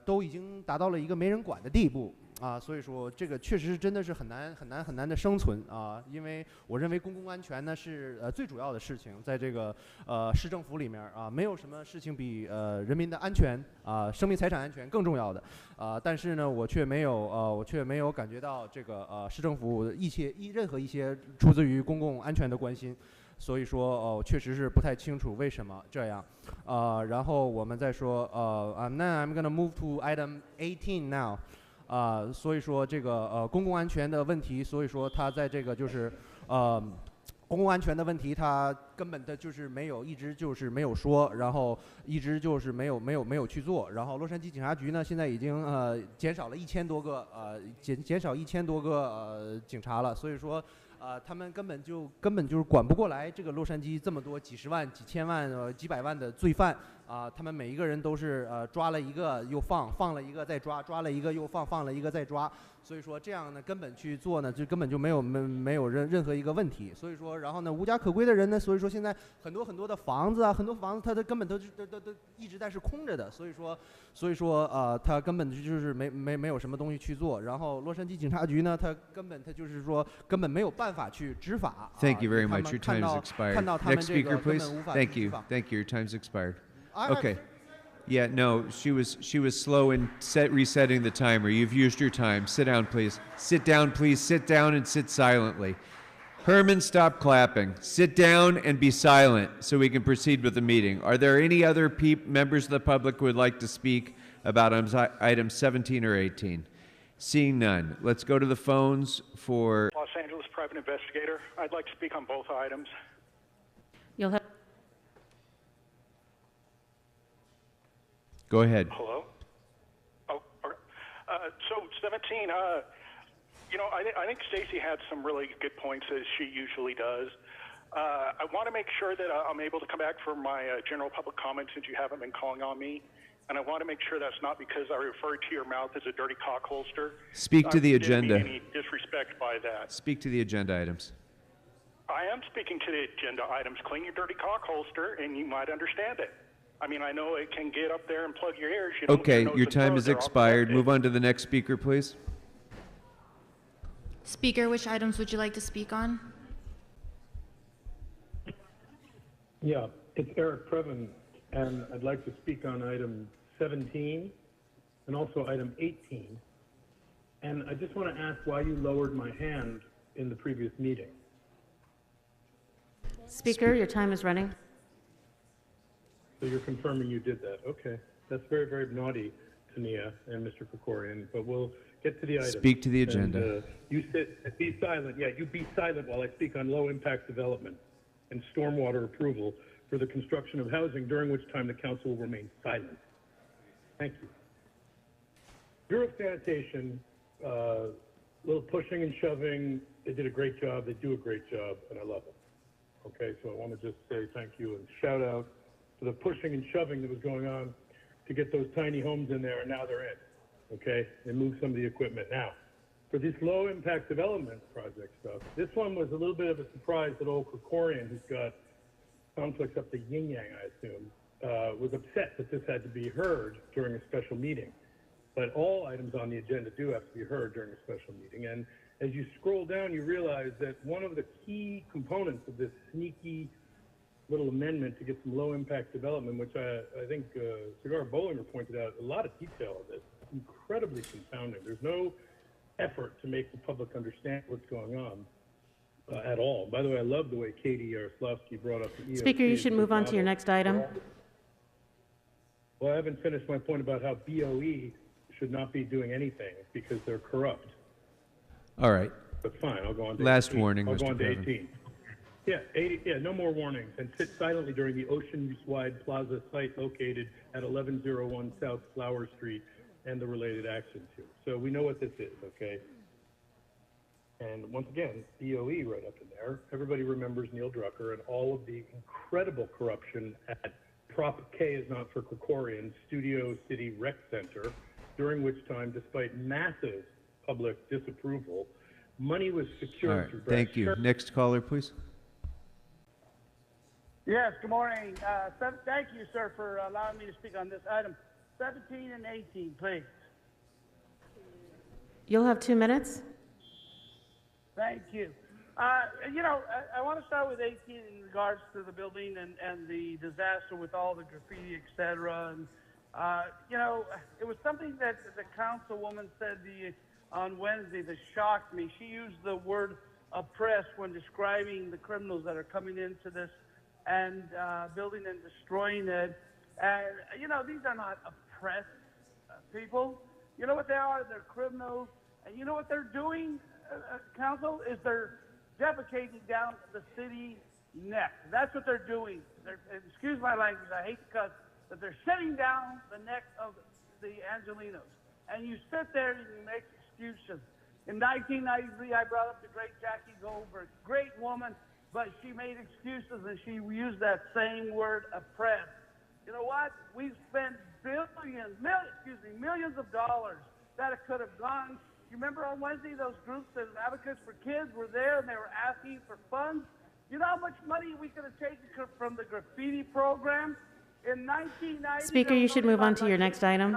都已经达到了一个没人管的地步所以说这个确实是真的是很难的生存因为我认为公共安全呢是最主要的事情，在这个市政府里面没有什么事情比人民的安全生命财产安全更重要的但是呢我却没有感觉到这个市政府任何一些出自于公共安全的关心，所以说确实是不太清楚为什么这样然后我们再说now I'm gonna move to item 18 now。所以说这个公共安全的问题，所以说他在这个就是公共安全的问题，他根本的就是一直就是没有说，然后一直就是没有去做。然后洛杉矶警察局呢，现在已经减少了1000多个减少1000多个警察了，所以说。他们根本就是管不过来这个洛杉矶这么多几十万、几千万、几百万的罪犯他们每一个人都是抓了一个又放，放了一个再抓，抓了一个又放，放了一个再抓，所以说这样呢根本去做呢就根本就没有任何一个问题，所以说然后呢无家可归的人呢，所以说现在很多的房子很多房子它根本都一直在是空着的，所以说他根本就是没有什么东西去做，然后洛杉矶警察局呢，他就是说根本没有办法去执法。Thank you very much. Your time has expired. Next speaker, please. Thank you. Thank you. Your time's expired. Okay. Yeah, no, she was slow in resetting the timer. You've used your time. Sit down, please. Sit down, please. Sit down and sit silently. Herman, stop clapping. Sit down and be silent so we can proceed with the meeting. Are there any other members of the public who would like to speak about items 17 or 18? Seeing none, let's go to the phones for Los Angeles private investigator. I'd like to speak on both items. You'll have. Go ahead. Hello? Oh, so 17, you know, I think Stacy had some really good points, as she usually does. I want to make sure that I'm able to come back for my general public comment since you haven't been calling on me. And I want to make sure that's not because I referred to your mouth as a dirty cock holster. Speak to the agenda. Didn't mean any disrespect by that. Speak to the agenda items. I am speaking to the agenda items. Clean your dirty cock holster, and you might understand it. I mean, I know it can get up there and plug your ears. You know, Okay, your time has expired. Move on to the next speaker, please. Speaker, which items would you like to speak on? Yeah, it's Eric Previn, and I'd like to speak on item 17 and also item 18. And I just want to ask why you lowered my hand in the previous meeting. Speaker, your time is running. So you're confirming you did that. Okay. That's very, very naughty, Tania and Mr. Krikorian, but we'll get to the item. Speak to the agenda. And, you sit, be silent. Yeah, you be silent while I speak on low-impact development and stormwater approval for the construction of housing, during which time the council will remain silent. Thank you. Bureau of Sanitation little pushing and shoving. They did a great job. They do a great job, and I love them. Okay, so I want to just say thank you and shout out to the pushing and shoving that was going on to get those tiny homes in there, and now they're in. Okay, and move some of the equipment. Now, for this low impact development project stuff, this one was a little bit of a surprise that old Krikorian, who's got conflicts up the yin yang, I assume, was upset that this had to be heard during a special meeting. But all items on the agenda do have to be heard during a special meeting. And as you scroll down, you realize that one of the key components of this sneaky little amendment to get some low impact development, which I think Cigar Bollinger pointed out, a lot of detail of this, incredibly confounding. There's no effort to make the public understand what's going on at all. By the way, I love the way Katie Yaroslavsky brought up the EOC. Speaker, you should move on to your next item. Well, I haven't finished my point about how BOE should not be doing anything because they're corrupt. All right. But fine, I'll go on to Last 18. warning, I'll go Mr. on to President. 18. Yeah, no more warnings, and sit silently during the Ocean Use-wide Plaza site located at 1101 South Flower Street and the related actions here. So we know what this is, okay? And once again, BOE right up in there. Everybody remembers Neil Drucker and all of the incredible corruption at Prop K is not for Krikorian Studio City Rec Center, during which time, despite massive public disapproval, money was secured All right. through Thank you. Next caller, please. Yes, good morning. Thank you, sir, for allowing me to speak on this item. 17 and 18, please. You'll have 2 minutes. Thank you. I want to start with 18 in regards to the building and the disaster with all the graffiti, et cetera. And, it was something that the councilwoman said on Wednesday that shocked me. She used the word oppressed when describing the criminals that are coming into this and building and destroying it. And, these are not oppressed people. You know what they are? They're criminals. And you know what they're doing, council, is they're defecating down the city neck. That's what they're doing. Excuse my language, I hate to cuss, but they're sitting down the neck of the Angelinos. And you sit there and you make excuses. In 1993, I brought up the great Jackie Goldberg, great woman, but she made excuses and she used that same word, oppressed. You know what? We've spent millions of dollars that it could have gone. You remember on Wednesday, those groups, the advocates for kids were there and they were asking for funds? You know how much money we could have taken from the graffiti program? In 1990, Speaker, you should move on to your next item.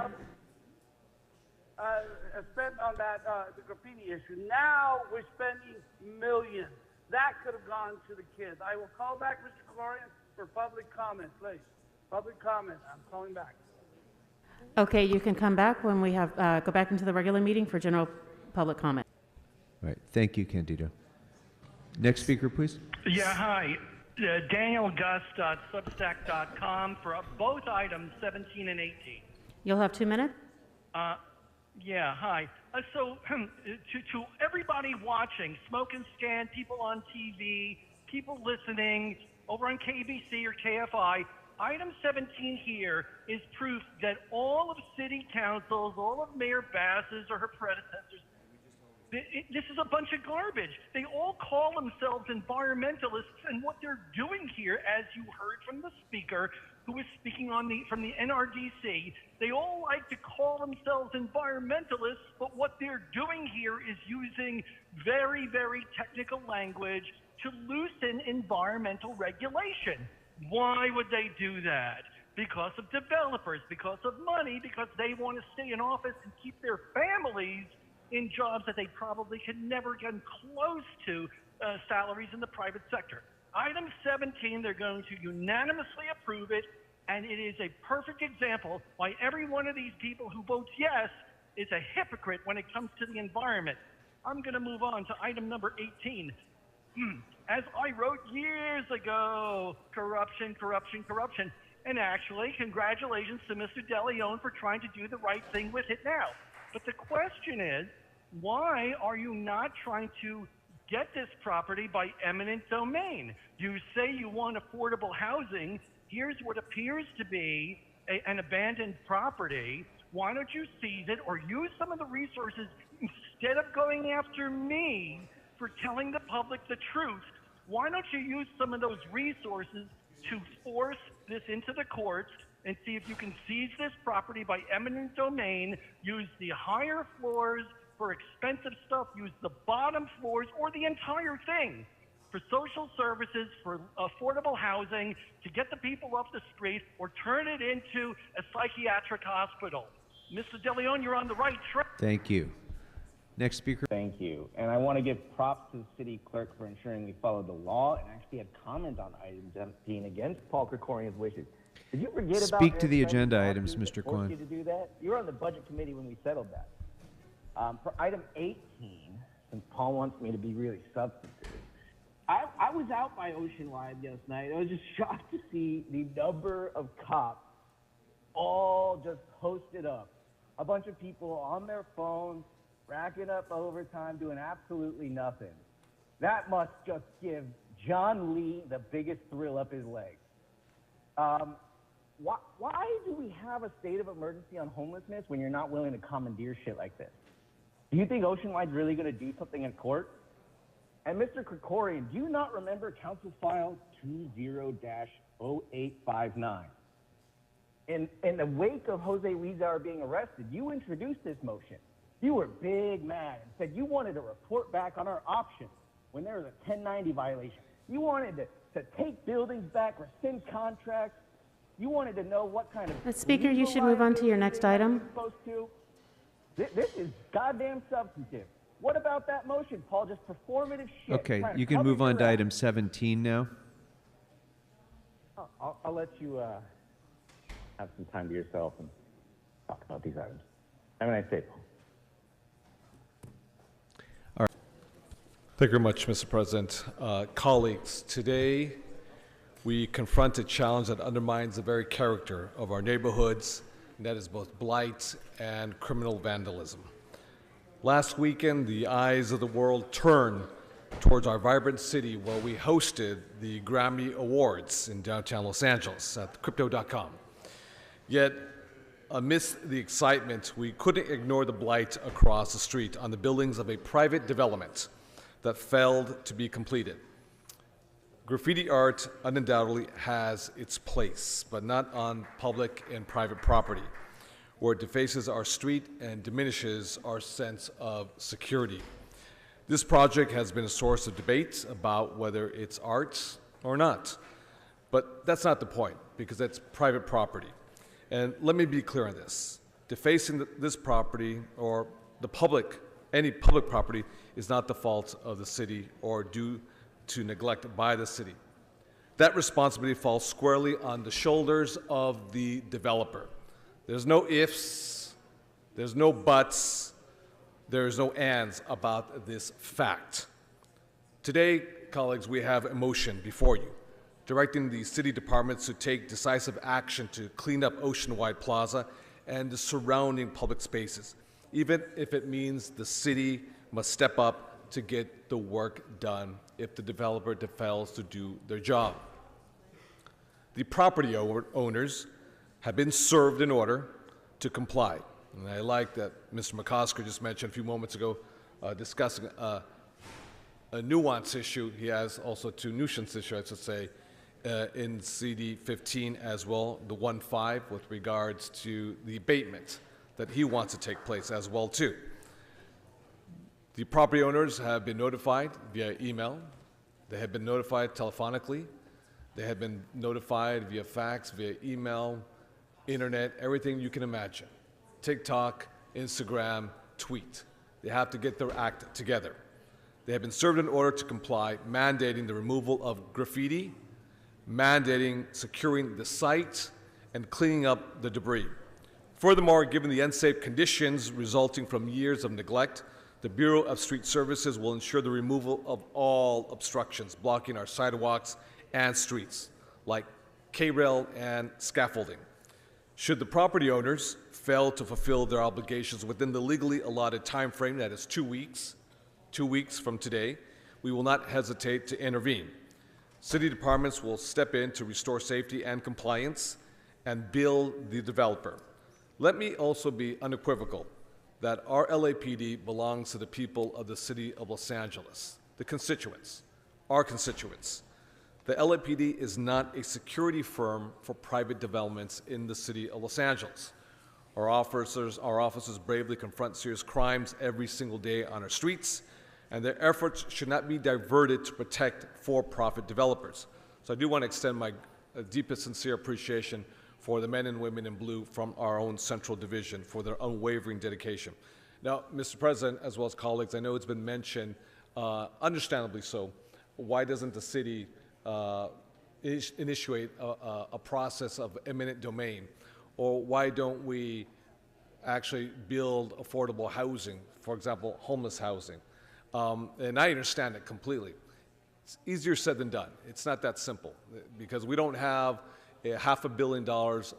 Spent on that, the graffiti issue. Now we're spending millions. That could have gone to the kids. I will call back Mr. Corian for public comment, please. Public comment. I'm calling back. Okay, you can come back when we have go back into the regular meeting for general public comment. All right. Thank you, Candido. Next speaker, please. Yeah, hi. DanielGust.substack.com for both items 17 and 18. You'll have 2 minutes. Yeah, hi. So to everybody watching, Smoke and Scan, people on TV, people listening over on KBC or KFI, item 17 here is proof that all of city councils, all of Mayor Bass's or her predecessors, this is a bunch of garbage. They all call themselves environmentalists, and what they're doing here, as you heard from the speaker who was speaking from the NRDC, they all like to call themselves environmentalists, but what they're doing here is using very, very technical language to loosen environmental regulation. Why would they do that? Because of developers, because of money, because they want to stay in office and keep their families in jobs that they probably could never get close to salaries in the private sector. Item 17, they're going to unanimously approve it, and it is a perfect example why every one of these people who votes yes is a hypocrite when it comes to the environment. I'm going to move on to item number 18. As I wrote years ago, corruption, corruption, corruption. And actually, congratulations to Mr. DeLeon for trying to do the right thing with it now. But the question is, why are you not trying to get this property by eminent domain? You say you want affordable housing. Here's what appears to be an abandoned property. Why don't you seize it or use some of the resources instead of going after me for telling the public the truth, why don't you use some of those resources to force this into the courts and see if you can seize this property by eminent domain, use the higher floors for expensive stuff, use the bottom floors or the entire thing for social services, for affordable housing, to get the people off the street, or turn it into a psychiatric hospital. Mr. DeLeon, you're on the right track. Thank you. Next speaker. Thank you. And I want to give props to the city clerk for ensuring we followed the law and actually had comment on item 17 against Paul Krikorian's wishes. Did you forget about Speak to the Eric agenda French's items, lawsuit Mr. that forced Kwan. you to do that? You were on the budget committee when we settled that. For item 18, since Paul wants me to be really substantive, I was out by Oceanwide last night. I was just shocked to see the number of cops all just posted up. A bunch of people on their phones, racking up overtime, doing absolutely nothing. That must just give John Lee the biggest thrill up his leg. Why do we have a state of emergency on homelessness when you're not willing to commandeer shit like this? Do you think Oceanwide's really going to do something in court? And Mr. Krikorian, do you not remember Council File 20-0859? In the wake of Jose Huizar being arrested, you introduced this motion. You were big mad and said you wanted to report back on our options when there was a 1090 violation. You wanted to take buildings back, rescind contracts. You wanted to know what kind of... Speaker, you should move on to your next item. Supposed to. This is goddamn substantive. What about that motion, Paul? Just performative shit. Okay, trying to you can cover move on your to ass. item 17 now. I'll let you have some time to yourself and talk about these items. Have a nice day, Paul. Thank you very much, Mr. President. Colleagues, today we confront a challenge that undermines the very character of our neighborhoods, and that is both blight and criminal vandalism. Last weekend, the eyes of the world turned towards our vibrant city where we hosted the Grammy Awards in downtown Los Angeles at Crypto.com. Yet, amidst the excitement, we couldn't ignore the blight across the street on the buildings of a private development that failed to be completed. Graffiti art undoubtedly has its place, but not on public and private property, where it defaces our street and diminishes our sense of security. This project has been a source of debate about whether it's art or not. But that's not the point, because that's private property. And let me be clear on this. Defacing this property or any public property is not the fault of the city or due to neglect by the city. That responsibility falls squarely on the shoulders of the developer. There's no ifs, there's no buts, there's no ands about this fact. Today, colleagues, we have a motion before you, directing the city departments to take decisive action to clean up Oceanwide Plaza and the surrounding public spaces, even if it means the city must step up to get the work done if the developer fails to do their job. The property owners have been served an order to comply. And I like that Mr. McCosker just mentioned a few moments ago, discussing a nuance issue. He has also two nuisance issues, I should say, in CD 15 as well, the 1.5 with regards to the abatement that he wants to take place as well too. The property owners have been notified via email. They have been notified telephonically. They have been notified via fax, via email, internet, everything you can imagine. TikTok, Instagram, tweet. They have to get their act together. They have been served an order to comply, mandating the removal of graffiti, mandating securing the site, and cleaning up the debris. Furthermore, given the unsafe conditions resulting from years of neglect, the Bureau of Street Services will ensure the removal of all obstructions blocking our sidewalks and streets, like K-rail and scaffolding. Should the property owners fail to fulfill their obligations within the legally allotted time frame, that is 2 weeks from today, we will not hesitate to intervene. City departments will step in to restore safety and compliance and bill the developer. Let me also be unequivocal that our LAPD belongs to the people of the city of Los Angeles, the constituents, our constituents. The LAPD is not a security firm for private developments in the city of Los Angeles. Our officers bravely confront serious crimes every single day on our streets, and their efforts should not be diverted to protect for-profit developers. So I do want to extend my deepest sincere appreciation for the men and women in blue from our own Central Division for their unwavering dedication. Now, Mr. President, as well as colleagues, I know it's been mentioned, understandably so, why doesn't the city initiate a process of eminent domain? Or why don't we actually build affordable housing, for example, homeless housing? And I understand it completely. It's easier said than done. It's not that simple because we don't have $500 million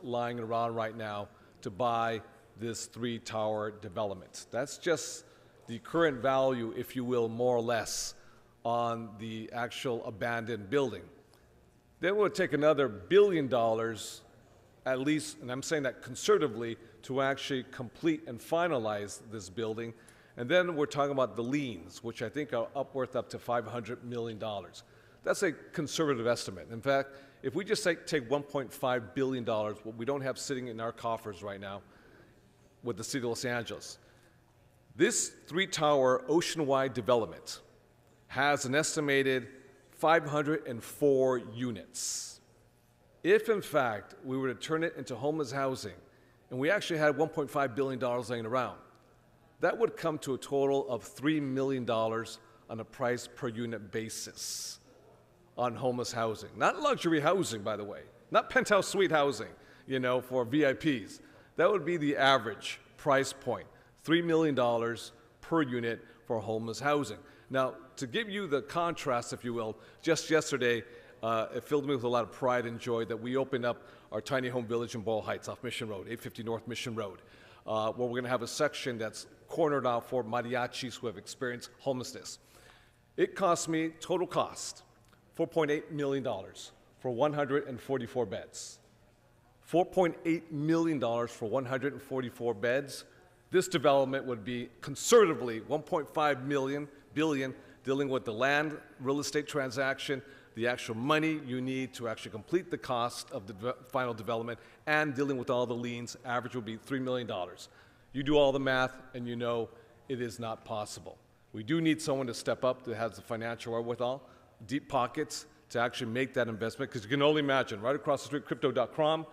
lying around right now to buy this 3-tower development. That's just the current value, if you will, more or less, on the actual abandoned building. Then it would take another $1 billion at least, and I'm saying that conservatively, to actually complete and finalize this building. And then we're talking about the liens, which I think are worth up to $500 million. That's a conservative estimate. In fact, if we just take $1.5 billion, what we don't have sitting in our coffers right now with the city of Los Angeles, this 3-tower ocean-wide development has an estimated 504 units. If, in fact, we were to turn it into homeless housing, and we actually had $1.5 billion laying around, that would come to a total of $3 million on a price per unit basis on homeless housing. Not luxury housing, by the way, not penthouse suite housing, you know, for VIPs. That would be the average price point, $3 million per unit for homeless housing. Now, to give you the contrast, if you will, just yesterday, it filled me with a lot of pride and joy that we opened up our tiny home village in Boyle Heights off Mission Road, 850 North Mission Road, where we're going to have a section that's cornered out for mariachis who have experienced homelessness. It cost me, total cost, $4.8 million for 144 beds. $4.8 million for 144 beds. This development would be conservatively $1.5 billion dealing with the land, real estate transaction, the actual money you need to actually complete the cost of the final development, and dealing with all the liens. Average would be $3 million. You do all the math, and you know it is not possible. We do need someone to step up that has the financial wherewithal, deep pockets, to actually make that investment, because you can only imagine, right across the street, Crypto.com,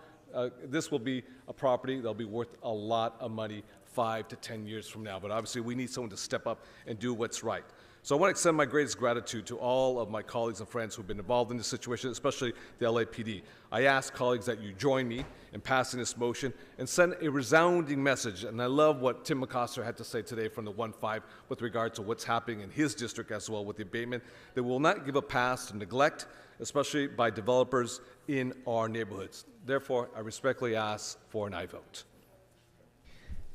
this will be a property that'll be worth a lot of money 5 to 10 years from now. But obviously, we need someone to step up and do what's right. So I want to extend my greatest gratitude to all of my colleagues and friends who've been involved in this situation, especially the LAPD. I ask colleagues that you join me in passing this motion and send a resounding message. And I love what Tim McCosker had to say today from the 1-5 with regard to what's happening in his district as well with the abatement. They will not give a pass to neglect, especially by developers in our neighborhoods. Therefore, I respectfully ask for an aye vote.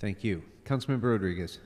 Thank you. Councilmember Rodriguez.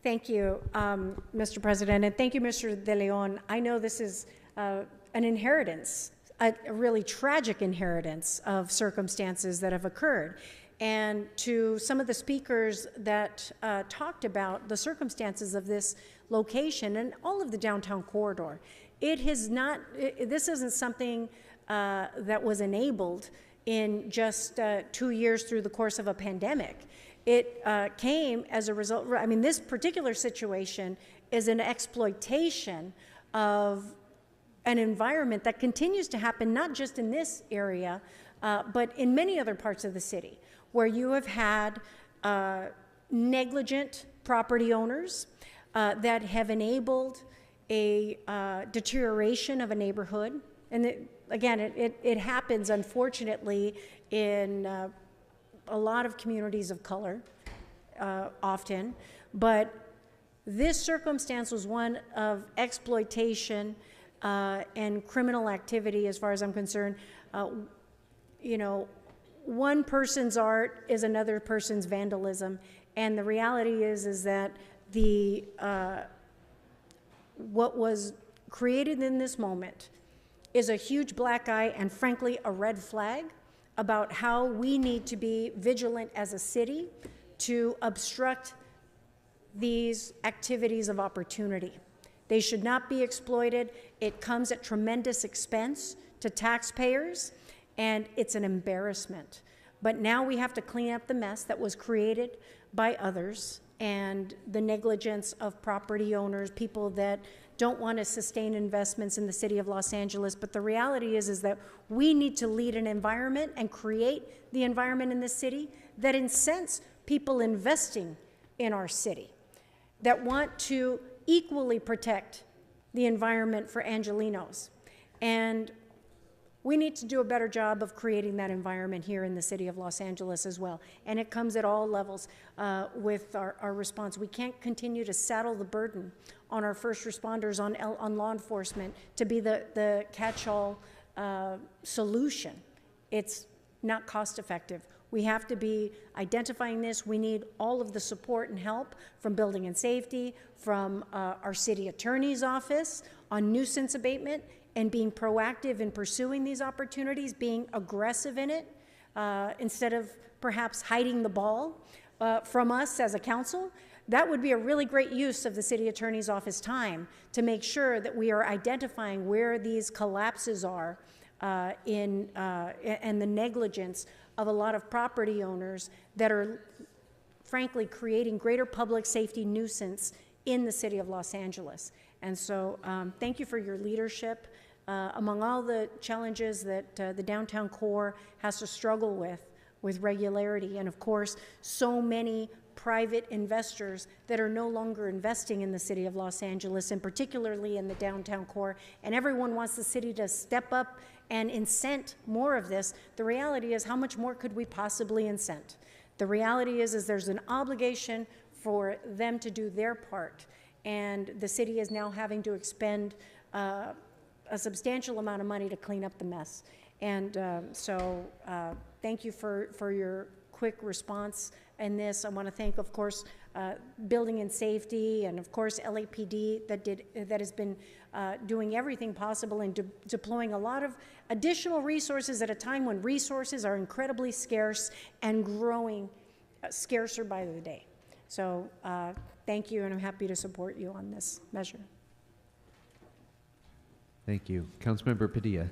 Thank you, Mr. President, and thank you, Mr. De Leon. I know this is an inheritance, a really tragic inheritance of circumstances that have occurred. And to some of the speakers that talked about the circumstances of this location and all of the downtown corridor, it has not, this isn't something that was enabled in just 2 years through the course of a pandemic. It came as a result, I mean, this particular situation is an exploitation of an environment that continues to happen not just in this area, but in many other parts of the city, where you have had negligent property owners that have enabled a deterioration of a neighborhood. And again, it happens, unfortunately, in a lot of communities of color, often, but this circumstance was one of exploitation and criminal activity, as far as I'm concerned. You know, one person's art is another person's vandalism, and the reality is that the what was created in this moment is a huge black eye and, frankly, a red flag about how we need to be vigilant as a city to obstruct these activities of opportunity. They should not be exploited. It comes at tremendous expense to taxpayers, and it's an embarrassment. But now we have to clean up the mess that was created by others and the negligence of property owners, people that don't want to sustain investments in the city of Los Angeles. But the reality is that we need to lead an environment and create the environment in the city that incents people investing in our city, that want to equally protect the environment for Angelinos. And we need to do a better job of creating that environment here in the city of Los Angeles as well. And it comes at all levels with our response. We can't continue to saddle the burden on our first responders, on law enforcement, to be the catch-all solution. It's not cost effective. We have to be identifying this. We need all of the support and help from building and safety, from our city attorney's office on nuisance abatement, and being proactive in pursuing these opportunities, being aggressive in it, instead of perhaps hiding the ball from us as a council. That would be a really great use of the city attorney's office time to make sure that we are identifying where these collapses are and the negligence of a lot of property owners that are frankly creating greater public safety nuisance in the city of Los Angeles. And so thank you for your leadership. Among all the challenges that the downtown core has to struggle with regularity, and of course, so many private investors that are no longer investing in the city of Los Angeles, and particularly in the downtown core, and everyone wants the city to step up and incent more of this. The reality is, how much more could we possibly incent? The reality is there's an obligation for them to do their part, and the city is now having to expend a substantial amount of money to clean up the mess. And so thank you for your quick response in this. I want to thank, of course, Building and Safety, and of course LAPD that has been doing everything possible and deploying a lot of additional resources at a time when resources are incredibly scarce and growing scarcer by the day. So thank you, and I'm happy to support you on this measure. Thank you. Councilmember Padilla.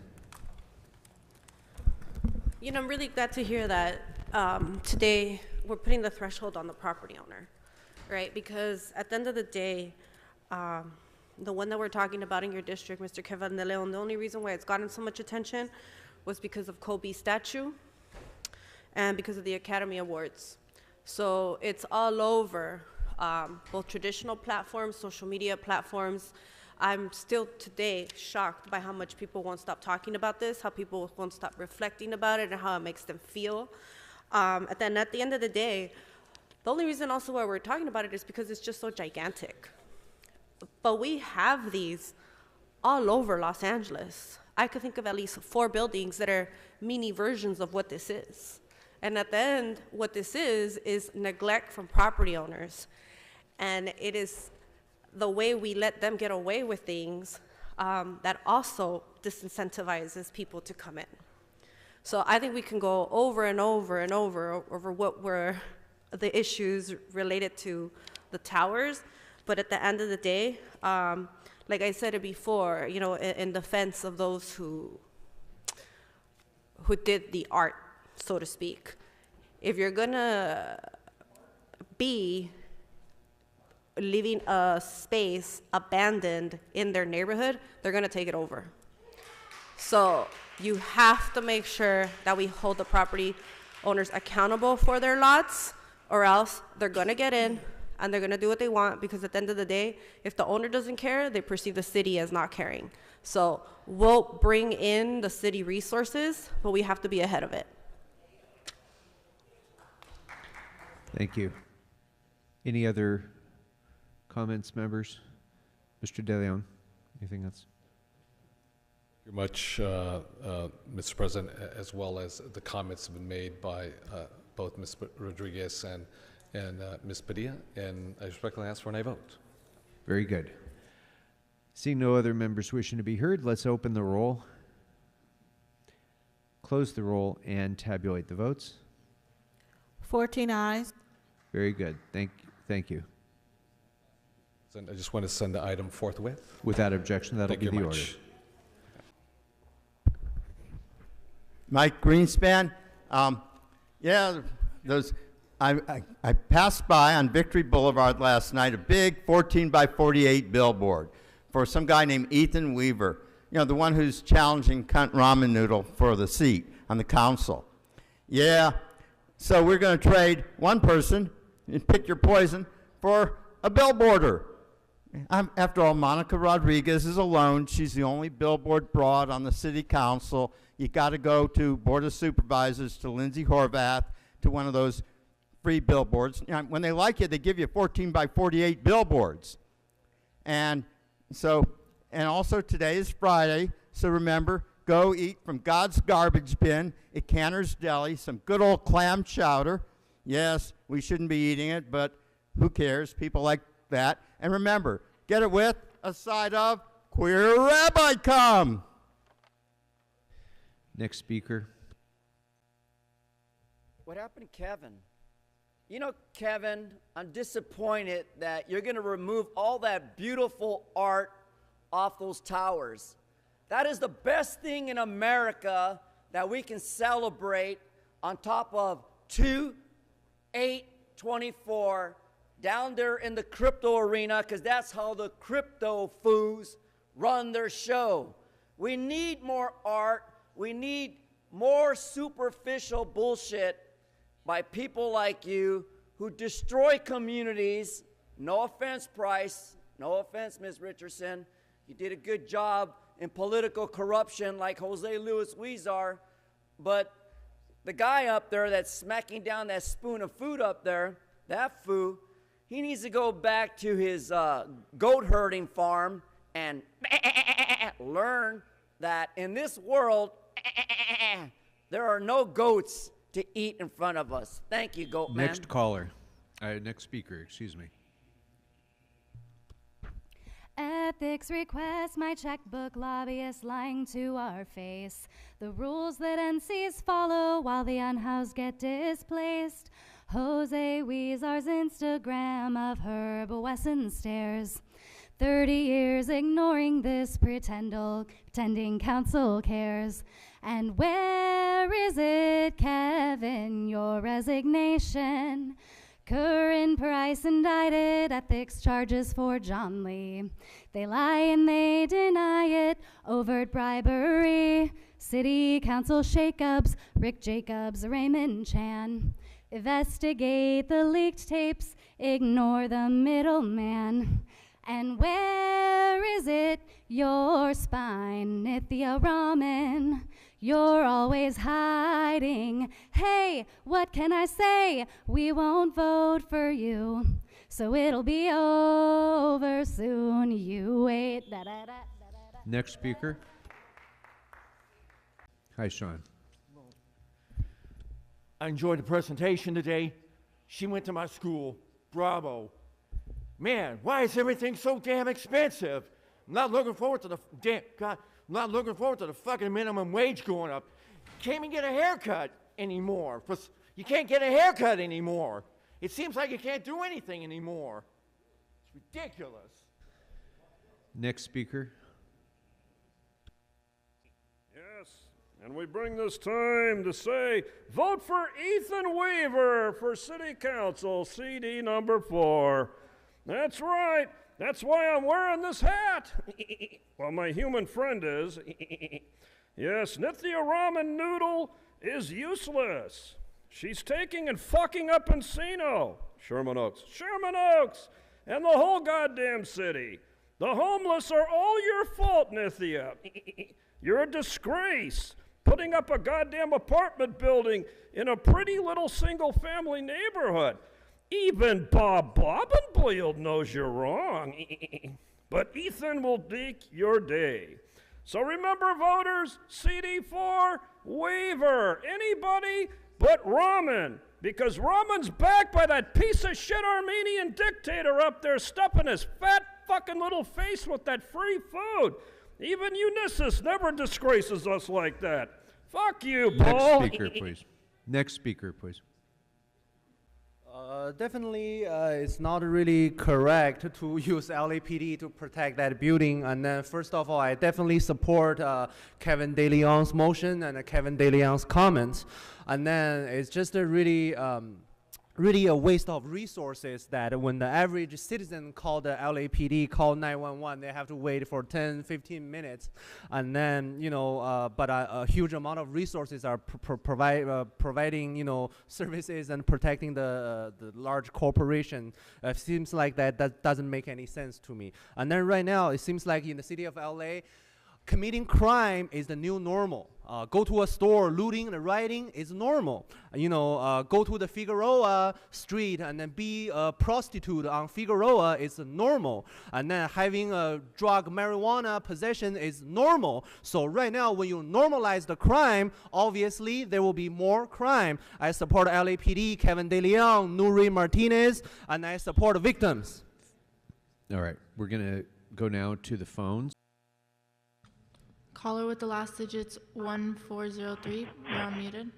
You know, I'm really glad to hear that today we're putting the threshold on the property owner, right? Because at the end of the day, the one that we're talking about in your district, Mr. Kevin De Leon, the only reason why it's gotten so much attention was because of Kobe's statue and because of the Academy Awards. So it's all over, both traditional platforms, social media platforms. I'm still today shocked by how much people won't stop talking about this, how people won't stop reflecting about it, and how it makes them feel. Then at the end of the day, the only reason also why we're talking about it is because it's just so gigantic. But we have these all over Los Angeles. I could think of at least 4 buildings that are mini versions of what this is. And at the end, what this is neglect from property owners. And it is the way we let them get away with things that also disincentivizes people to come in. So I think we can go over and over and over what were the issues related to the towers, but at the end of the day, like I said it before, you know, in defense of those who did the art, so to speak, if you're gonna be leaving a space abandoned in their neighborhood, they're gonna take it over. So you have to make sure that we hold the property owners accountable for their lots, or else they're gonna get in and they're gonna do what they want, because at the end of the day, if the owner doesn't care, they perceive the city as not caring. So we'll bring in the city resources, but we have to be ahead of it. Thank you. Any other comments, members? Mr. De Leon, anything else? Very much, Mr. President, as well as the comments have been made by both Ms. Rodriguez and Ms. Padilla, and I respectfully ask for an aye vote. Very good. Seeing no other members wishing to be heard, let's open the roll, close the roll, and tabulate the votes. 14 ayes. Very good. Thank you. And I just want to send the item forthwith. Without objection, that'll Thank be you the order. much. Mike Greenspan, yeah, those. I passed by on Victory Boulevard last night a big 14 by 48 billboard for some guy named Ethan Weaver. You know, the one who's challenging Cunt Ramen Noodle for the seat on the council. Yeah, so we're going to trade one person, and pick your poison, for a billboarder. After all, Monica Rodriguez is alone. She's the only billboard broad on the city council. You got to go to Board of Supervisors, to Lindsay Horvath, to one of those free billboards. You know, when they like you, they give you 14 by 48 billboards. And so, and also today is Friday, so remember, go eat from God's garbage bin at Canner's Deli, some good old clam chowder. Yes, we shouldn't be eating it, but who cares? People like that. And remember, get it with a side of Queer Rabbi Come. Next speaker. What happened to Kevin? You know, Kevin, I'm disappointed that you're going to remove all that beautiful art off those towers. That is the best thing in America that we can celebrate on top of 2/8/24 down there in the crypto arena, because that's how the crypto foos run their show. We need more art. We need more superficial bullshit by people like you who destroy communities. No offense, Price. No offense, Ms. Richardson. You did a good job in political corruption like Jose Luis Huizar. But the guy up there that's smacking down that spoon of food up there, that foo, he needs to go back to his goat herding farm and learn that in this world, there are no goats to eat in front of us. Thank you, Goat Man. Next caller. Next speaker, excuse me. Ethics request my checkbook, lobbyists lying to our face. The rules that NCs follow while the unhoused get displaced. Jose Huizar's Instagram of Herb Wesson stares. 30 years ignoring this pretending council cares. And where is it, Kevin, your resignation? Curran Price indicted ethics charges for John Lee. They lie and they deny it, overt bribery. City council shakeups, Rick Jacobs, Raymond Chan. Investigate the leaked tapes, ignore the middleman. And where is it, your spine, Nithya Raman? You're always hiding. Hey, what can I say? We won't vote for you, so it'll be over soon. You wait. Da, da, da, da, da. Next speaker. Hi, Sean. I enjoyed the presentation today. She went to my school. Bravo. Man, why is everything so damn expensive? I'm not looking forward to the I'm not looking forward to the fucking minimum wage going up. Can't even get a haircut anymore. You can't get a haircut anymore. It seems like you can't do anything anymore. It's ridiculous. Next speaker. Yes, and we bring this time to say, vote for Ethan Weaver for City Council, CD number 4. That's right. That's why I'm wearing this hat. Well, my human friend is. Yes, Nithya Ramen Noodle is useless. She's taking and fucking up Encino, Sherman Oaks, and the whole goddamn city. The homeless are all your fault, Nithya. You're a disgrace, putting up a goddamn apartment building in a pretty little single-family neighborhood. Even Bob Bobbenblield knows you're wrong. But Ethan will make your day. So remember, voters, CD4, Weaver, anybody but Ramen. Because Ramen's backed by that piece of shit Armenian dictator up there stuffing his fat fucking little face with that free food. Even Unisys never disgraces us like that. Fuck you, Paul. Next speaker, please. Next speaker, please. Definitely, it's not really correct to use LAPD to protect that building. And then, first of all, I definitely support Kevin De Leon's motion and Kevin De Leon's comments. And then it's just a really a waste of resources that when the average citizen call the LAPD, call 911, they have to wait for 10, 15 minutes. And then, but a huge amount of resources are providing, services and protecting the large corporation. It seems like that doesn't make any sense to me. And then right now, it seems like in the city of LA, committing crime is the new normal. Go to a store, looting and rioting is normal. Go to the Figueroa street and then be a prostitute on Figueroa is normal. And then having a drug marijuana possession is normal. So right now, when you normalize the crime, obviously there will be more crime. I support LAPD, Kevin De Leon, Nuri Martinez, and I support victims. All right, we're going to go now to the phones. Caller with the last digits 1403. You're unmuted.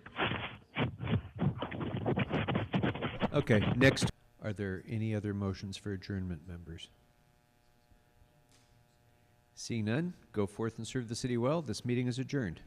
Okay, next. Are there any other motions for adjournment, members? Seeing none, go forth and serve the city well. This meeting is adjourned.